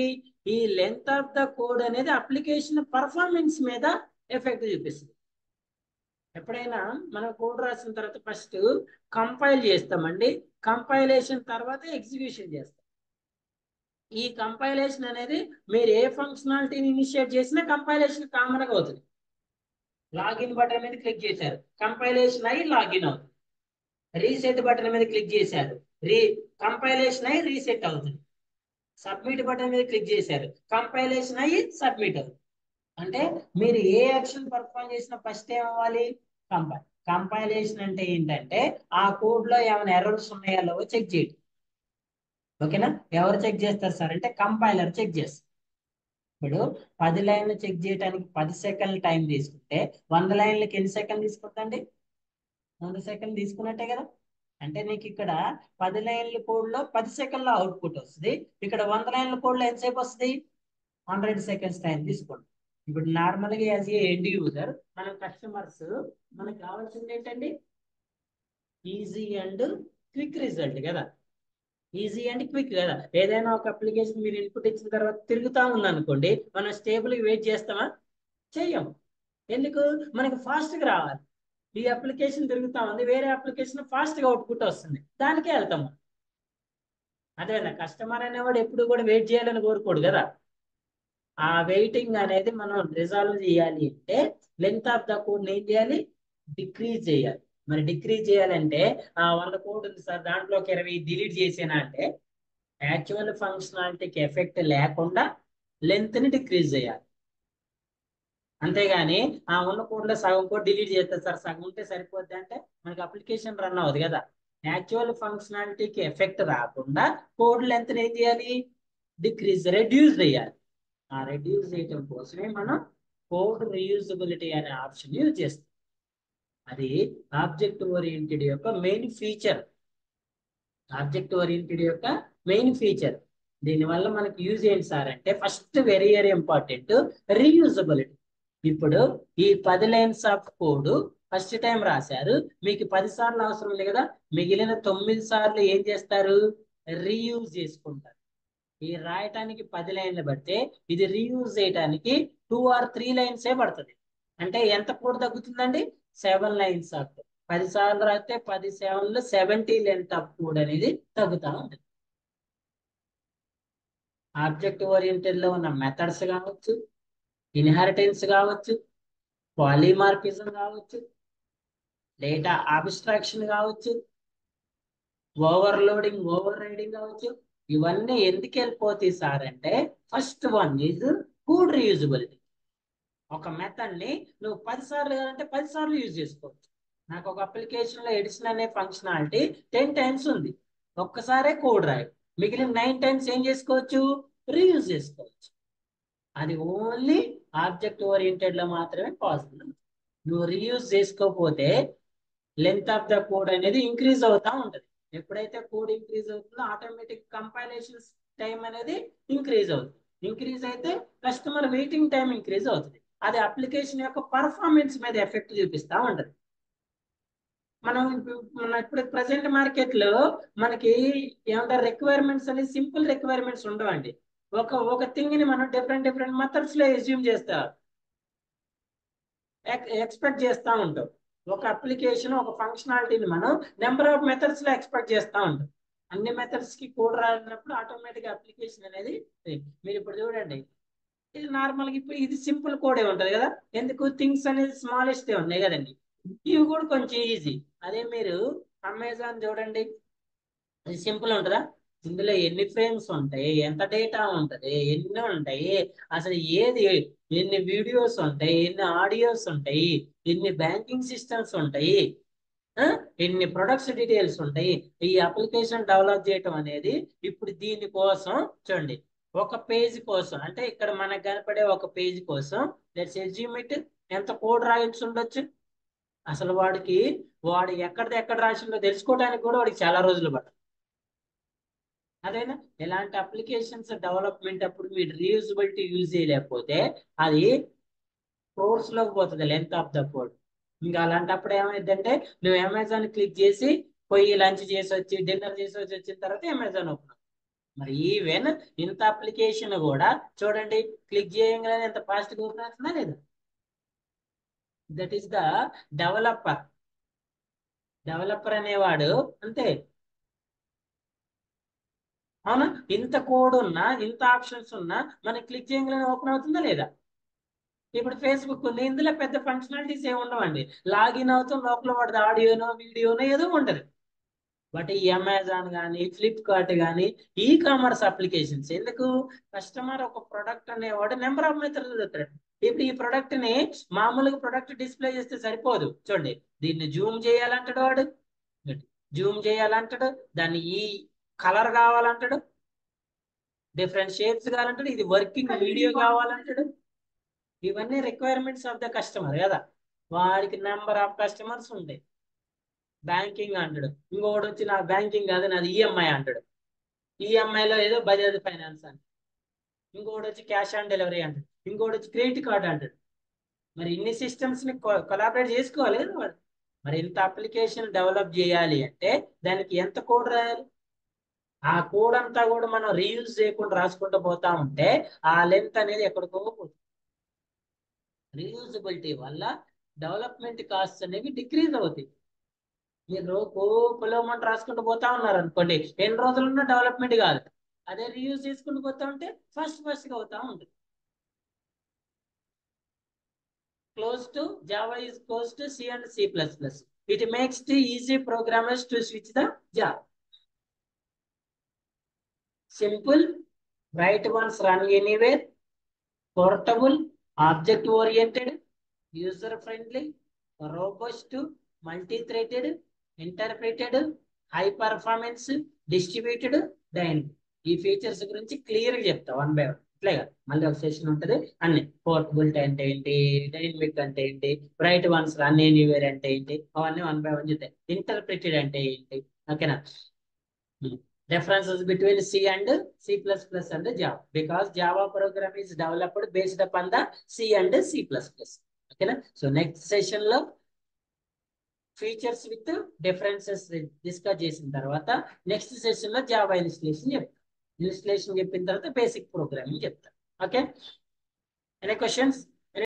ఈ లెంత్ ఆఫ్ ద కోడ్ అనేది అప్లికేషన్ పర్ఫార్మెన్స్ మీద ఎఫెక్ట్ చూపిస్తుంది. ఎప్పుడైనా మనం కోడ్ రాసిన తర్వాత ఫస్ట్ కంపైల్ చేస్తామండి, కంపైలేషన్ తర్వాత ఎగ్జిక్యూషన్ చేస్తాం. ఈ కంపైలేషన్ అనేది మీరు ఏ ఫంక్షనాలిటీని ఇనిషియేట్ చేసినా కంపైలేషన్ కామన్ గా అవుతుంది. లాగిన్ బటన్ మీద క్లిక్ చేశారు, కంపైలేషన్ అయ్యి లాగిన్ అవుతుంది. రీసెట్ బటన్ మీద క్లిక్ చేశారు, కంపైలేషన్ అయ్యి రీసెట్ అవుతుంది. సబ్మిట్ బటన్ మీద క్లిక్ చేశారు, కంపైలేషన్ అయ్యి సబ్మిట్ అవుతుంది. అంటే మీరు ఏ యాక్షన్ పర్ఫామ్ చేసినా ఫస్ట్ ఏమవ్వాలి? కంపైలేషన్ అంటే ఏంటంటే ఆ కోడ్ లో ఏమైనా ఎర్రర్స్ ఉన్నాయా లేవో చెక్ చేయడం. ఓకేనా? ఎవరు చెక్ చేస్తారు సార్ అంటే కంపైలర్ చెక్ చేస్తారు. ఇప్పుడు 10 లైన్లు చెక్ చేయడానికి 10 సెకండ్లు టైం తీసుకుంటే 100 లైన్లకి ఎన్ని సెకండ్లు తీసుకుందండి? 100 సెకండ్లు తీసుకున్నట్టే కదా. అంటే నీకు ఇక్కడ 10 లైన్ల కోడ్ లో 10 సెకండ్ల అవుట్పుట్ వస్తుంది. ఇక్కడ 100 లైన్ల కోడ్ లో ఎంతసేపు వస్తుంది? 100 సెకండ్స్ టైం తీసుకోండి. ఇప్పుడు నార్మల్ గా యాజ్ ఏ ఎండ్ యూజర్ మన కస్టమర్స్ మనకు కావాల్సింది ఏంటండి? ఈజీ అండ్ క్విక్ రిజల్ట్ కదా. ఈజీ అండ్ క్విక్ కదా. ఏదైనా ఒక అప్లికేషన్ మీరు ఇన్పుట్ ఇచ్చిన తర్వాత తిరుగుతా ఉందనుకోండి, మనం స్టేబుల్ వెయిట్ చేస్తామా? చెయ్యం. ఎందుకు? మనకి ఫాస్ట్ గా రావాలి. ఈ అప్లికేషన్ తిరుగుతా ఉంది, వేరే అప్లికేషన్ ఫాస్ట్ గా అవుట్పుట్ వస్తుంది, దానికే వెళ్తాము. అదేనా? కస్టమర్ అనేవాడు ఎప్పుడు కూడా వెయిట్ చేయాలని కోరుకోడు కదా. ఆ వెయిటింగ్ అనేది మనం రిజాల్వ్ చేయాలి అంటే లెంత్ ఆఫ్ ద కోడ్ ఏం చేయాలి? డిక్రీజ్ చేయాలి. మరి డిక్రీజ్ చేయాలంటే 100 కోడ్ ఉంది సార్, దాంట్లోకి 20 డిలీట్ చేసేనా అంటే యాక్చువల్ ఫంక్షనాలిటీకి ఎఫెక్ట్ లేకుండా లెంత్ ని డిక్రీజ్ చేయాలి. అంతేగాని ఉన్న కోడ్ లో సగం కోడ్ డిలీట్ చేస్తారు సార్, సగం ఉంటే సరిపోద్ది అంటే మనకి అప్లికేషన్ రన్ అవ్వదు కదా. యాక్చువల్ ఫంక్షనాలిటీకి ఎఫెక్ట్ రాకుండా కోడ్ లెంత్ ఏం చేయాలి? రెడ్యూస్ చేయాలి. ఆ రెడ్యూస్ చేయడం కోసమే మనం కోడ్ రీయూజబిలిటీ అనే ఆప్షన్ యూజ్ చేస్తాం. అది ఆబ్జెక్ట్ ఓరియంటెడ్ యొక్క మెయిన్ ఫీచర్. దీనివల్ల మనకి యూజ్ ఏంటి సార్ అంటే first very very important reusability. ఇప్పుడు ఈ 10 lines of code first time రాశారు, మీకు 10 సార్లు అవసరం లేదు కదా, మిగిలిన 9 సార్లు ఏం చేస్తారు? రీయూజ్ చేసుకుంటారు. ఈ రాయటానికి 10 లైన్లు పడితే ఇది రీయూజ్ చేయడానికి 2 or 3 లైన్సే పడుతుంది. అంటే ఎంత కోడ్ తగ్గుతుందండి? 7 lines of. 10 సార్లు రాస్తే 10 7 70 లెంత్ ఆఫ్ కోడ్ అనేది తగ్గుతా ఉంటుంది. ఆబ్జెక్ట్ ఓరియంటెడ్ లో ఉన్న మెథడ్స్ కావచ్చు, ఇన్హెరిటెన్స్ కావచ్చు, పాలిమార్ఫిజం కావచ్చు, డేటా అబ్స్ట్రాక్షన్ కావచ్చు, ఓవర్లోడింగ్ ఓవర్ రైడింగ్ కావచ్చు, ఇవన్నీ ఎందుకు వెళ్ళిపోతాయి సార్ అంటే first one is code reusability. ఒక మెథడ్ ని నువ్వు 10 సార్లు కాదంటే 10 సార్లు యూజ్ చేసుకోవచ్చు. నాకు ఒక అప్లికేషన్ లో ఎడిషన్ అనే ఫంక్షనాలిటీ 10 times ఉంది, ఒక్కసారే కోడ్ రాయి, మిగిలిన 9 times ఏం చేసుకోవచ్చు? రీయూజ్ చేసుకోవచ్చు. అది ఓన్లీ ఆబ్జెక్ట్ ఓరియంటెడ్ లో మాత్రమే పాసిబుల్. నువ్వు రీయూజ్ చేసుకోకపోతే లెంత్ ఆఫ్ ద కోడ్ అనేది ఇంక్రీజ్ అవుతా ఉంటుంది. ఎప్పుడైతే కోడ్ ఇంక్రీజ్ అవుతుందో ఆటోమేటిక్ కంపైలేషన్ టైం అనేది ఇంక్రీజ్ అవుతుంది. ఇంక్రీజ్ అయితే కస్టమర్ వెయిటింగ్ టైం ఇంక్రీజ్ అవుతుంది. అది అప్లికేషన్ యొక్క పర్ఫార్మెన్స్ మీద ఎఫెక్ట్ చూపిస్తా ఉంటది. మన ఇప్పుడు ప్రజెంట్ మార్కెట్ లో మనకి ఏమంటారు రిక్వైర్మెంట్స్ అనేది సింపుల్ రిక్వైర్మెంట్స్ ఉండవండి. ఒక థింగ్ ని మనం డిఫరెంట్ మెథడ్స్ లో ఎస్యూమ్ చేస్తాం, ఎక్స్పెక్ట్ చేస్తూ ఉంటాం. ఒక అప్లికేషన్ ఒక ఫంక్షనాలిటీని మనం నెంబర్ ఆఫ్ మెథడ్స్ లో ఎక్స్పెక్ట్ చేస్తూ ఉంటాం. అన్ని మెథడ్స్ కి కోడ్ రాసినప్పుడు ఆటోమేటిక్ అప్లికేషన్ అనేది మీరు ఇప్పుడు చూడండి, ఇది నార్మల్గా ఇప్పుడు ఇది సింపుల్ కోడే ఉంటది కదా, ఎందుకు థింగ్స్ అనేది స్మాలెస్ట్ ఉన్నాయి కదండి, ఇవి కూడా కొంచెం ఈజీ. అదే మీరు అమెజాన్ చూడండి, అది సింపుల్ ఉంటుందా? ఇందులో ఎన్ని ఫ్రేమ్స్ ఉంటాయి, ఎంత డేటా ఉంటది, ఎన్ని ఉంటాయి, అసలు ఏది, ఎన్ని వీడియోస్ ఉంటాయి, ఎన్ని ఆడియోస్ ఉంటాయి, ఎన్ని బ్యాంకింగ్ సిస్టమ్స్ ఉంటాయి, ఆ, ఎన్ని ప్రొడక్ట్స్ డీటెయిల్స్ ఉంటాయి. ఈ అప్లికేషన్ డెవలప్ చేయటం అనేది ఇప్పుడు దీనికోసం చూడండి, ఒక పేజ్ కోసం అంటే ఇక్కడ మనకు కనపడే ఒక పేజ్ కోసం లెట్స్ అస్యూమ్ ఇట్, ఎంత కోడ్ రాయాల్సి ఉండొచ్చు. అసలు వాడు ఎక్కడ రాసిందో తెలుసుకోవడానికి కూడా వాడికి చాలా రోజులు పడుతుంది. అదేనా, ఇలాంటి అప్లికేషన్స్ డెవలప్మెంట్ అప్పుడు మీరు రీయూజబిలిటీ యూజ్ చేయలేకపోతే అది క్రోర్స్ లోకి పోతుంది లెంత్ ఆఫ్ ద కోడ్. ఇంకా అలాంటప్పుడు ఏమైందంటే నువ్వు అమెజాన్ క్లిక్ చేసి పోయి లంచ్ చేసి వచ్చి డిన్నర్ చేసి వచ్చిన తర్వాత అమెజాన్ ఓపెన్. మరి ఈవెన్ ఇంత అప్లికేషన్ కూడా చూడండి, క్లిక్ చేయగానే ఎంత ఫాస్ట్గా ఓపెన్ అవుతుందా లేదా? That is the developer. Developer అనేవాడు అంతే. అవునా, ఇంత కోడ్ ఉన్నా ఇంత ఆప్షన్స్ ఉన్నా మనకి క్లిక్ చేయగానే ఓపెన్ అవుతుందా లేదా? ఇప్పుడు ఫేస్బుక్ ఉంది, ఇందులో పెద్ద ఫంక్షనాలిటీస్ ఏమి ఉండవండి, లాగిన్ అవుతూ లోపల పడుతుంది ఆడియోనో వీడియోనో ఏదో ఉంటది. బట్ ఈ అమెజాన్ కానీ ఫ్లిప్కార్ట్ కానీ ఈ కామర్స్ అప్లికేషన్స్ ఎందుకు, కస్టమర్ ఒక ప్రొడక్ట్ అనేవాడు నెంబర్ ఆఫ్ మెథడ్స్ చెప్తాడు. ఇప్పుడు ఈ ప్రొడక్ట్ ని మామూలుగా ప్రొడక్ట్ డిస్ప్లే చేస్తే సరిపోదు, చూడండి దీన్ని జూమ్ చేయాలంటాడు వాడు, జూమ్ చేయాలంటాడు, దాన్ని ఈ కలర్ కావాలంటాడు, డిఫరెంట్ షేప్స్ కావాలంటాడు, ఇది వర్కింగ్ వీడియో కావాలంటాడు. ఇవన్నీ రిక్వైర్మెంట్స్ ఆఫ్ ద కస్టమర్ కదా. వాడికి నెంబర్ ఆఫ్ కస్టమర్స్ ఉంటాయి. బ్యాంకింగ్ అంటాడు, ఇంకొకటి వచ్చి నా బ్యాంకింగ్ కాదు నాది ఈఎంఐ అంటాడు, ఈఎంఐలో ఏదో బజాజ్ ఫైనాన్స్ అంటాడు, ఇంకొకటి వచ్చి క్యాష్ ఆన్ డెలివరీ అంటాడు, ఇంకొకటి వచ్చి క్రెడిట్ కార్డ్ అంటాడు. మరి ఇన్ని సిస్టమ్స్ ని కొలాబరేట్ చేసుకోవాలి కదా వాడు. మరి ఇంత అప్లికేషన్ డెవలప్ చేయాలి అంటే దానికి ఎంత కోడ్ రాయాలి? ఆ కోడ్ అంతా కూడా మనం రీయూజ్ చేయకుండా రాసుకుంటూ పోతా ఉంటే ఆ లెంత్ అనేది ఎక్కడికో పోతుంది. రీయూజబిలిటీ వల్ల డెవలప్మెంట్ కాస్ట్ అనేవి డిక్రీజ్ అవుతాయి. మీరు పొలమంట రాసుకుంటూ పోతా ఉన్నారు అనుకోండి, ఎన్ని రోజులున్నా డెవలప్మెంట్ కాదు. అదే రీయూజ్ చేసుకుంటూ పోతా ఉంటే ఫస్ట్ గా అవుతా ఉంటుంది. Close to Java is close to C and C++. It makes the easy programmers to switch the Java. Simple, write once, run anywhere, portable, object oriented, user friendly, robust, multi-threaded, interpreted, high performance, distributed, dynamic. ఈ features గురించి clear గా చెప్తా one by one. ఇట్లాగా మళ్ళీ ఒక session ఉంటుంది అన్ని. Portability అంటే ఏంటి, డైనమిక్ అంటే ఏంటి, రైట్ వన్స్ రన్ ఎనీవేర్ అంటే ఏంటి, అవన్నీ వన్ బై వన్ చెప్తాయి. ఇంటర్ప్రిటెడ్ అంటే ఏంటి, ఓకేనా. Differences between C and C++ and Java, because Java program is developed based upon the C and C++. Okay na? So next session lo features with differences discuss చేసిన తర్వాత next session లో Java installation చెప్తాం. Installation చెప్పిన తర్వాత basic programming చెప్తాం. Okay, any questions?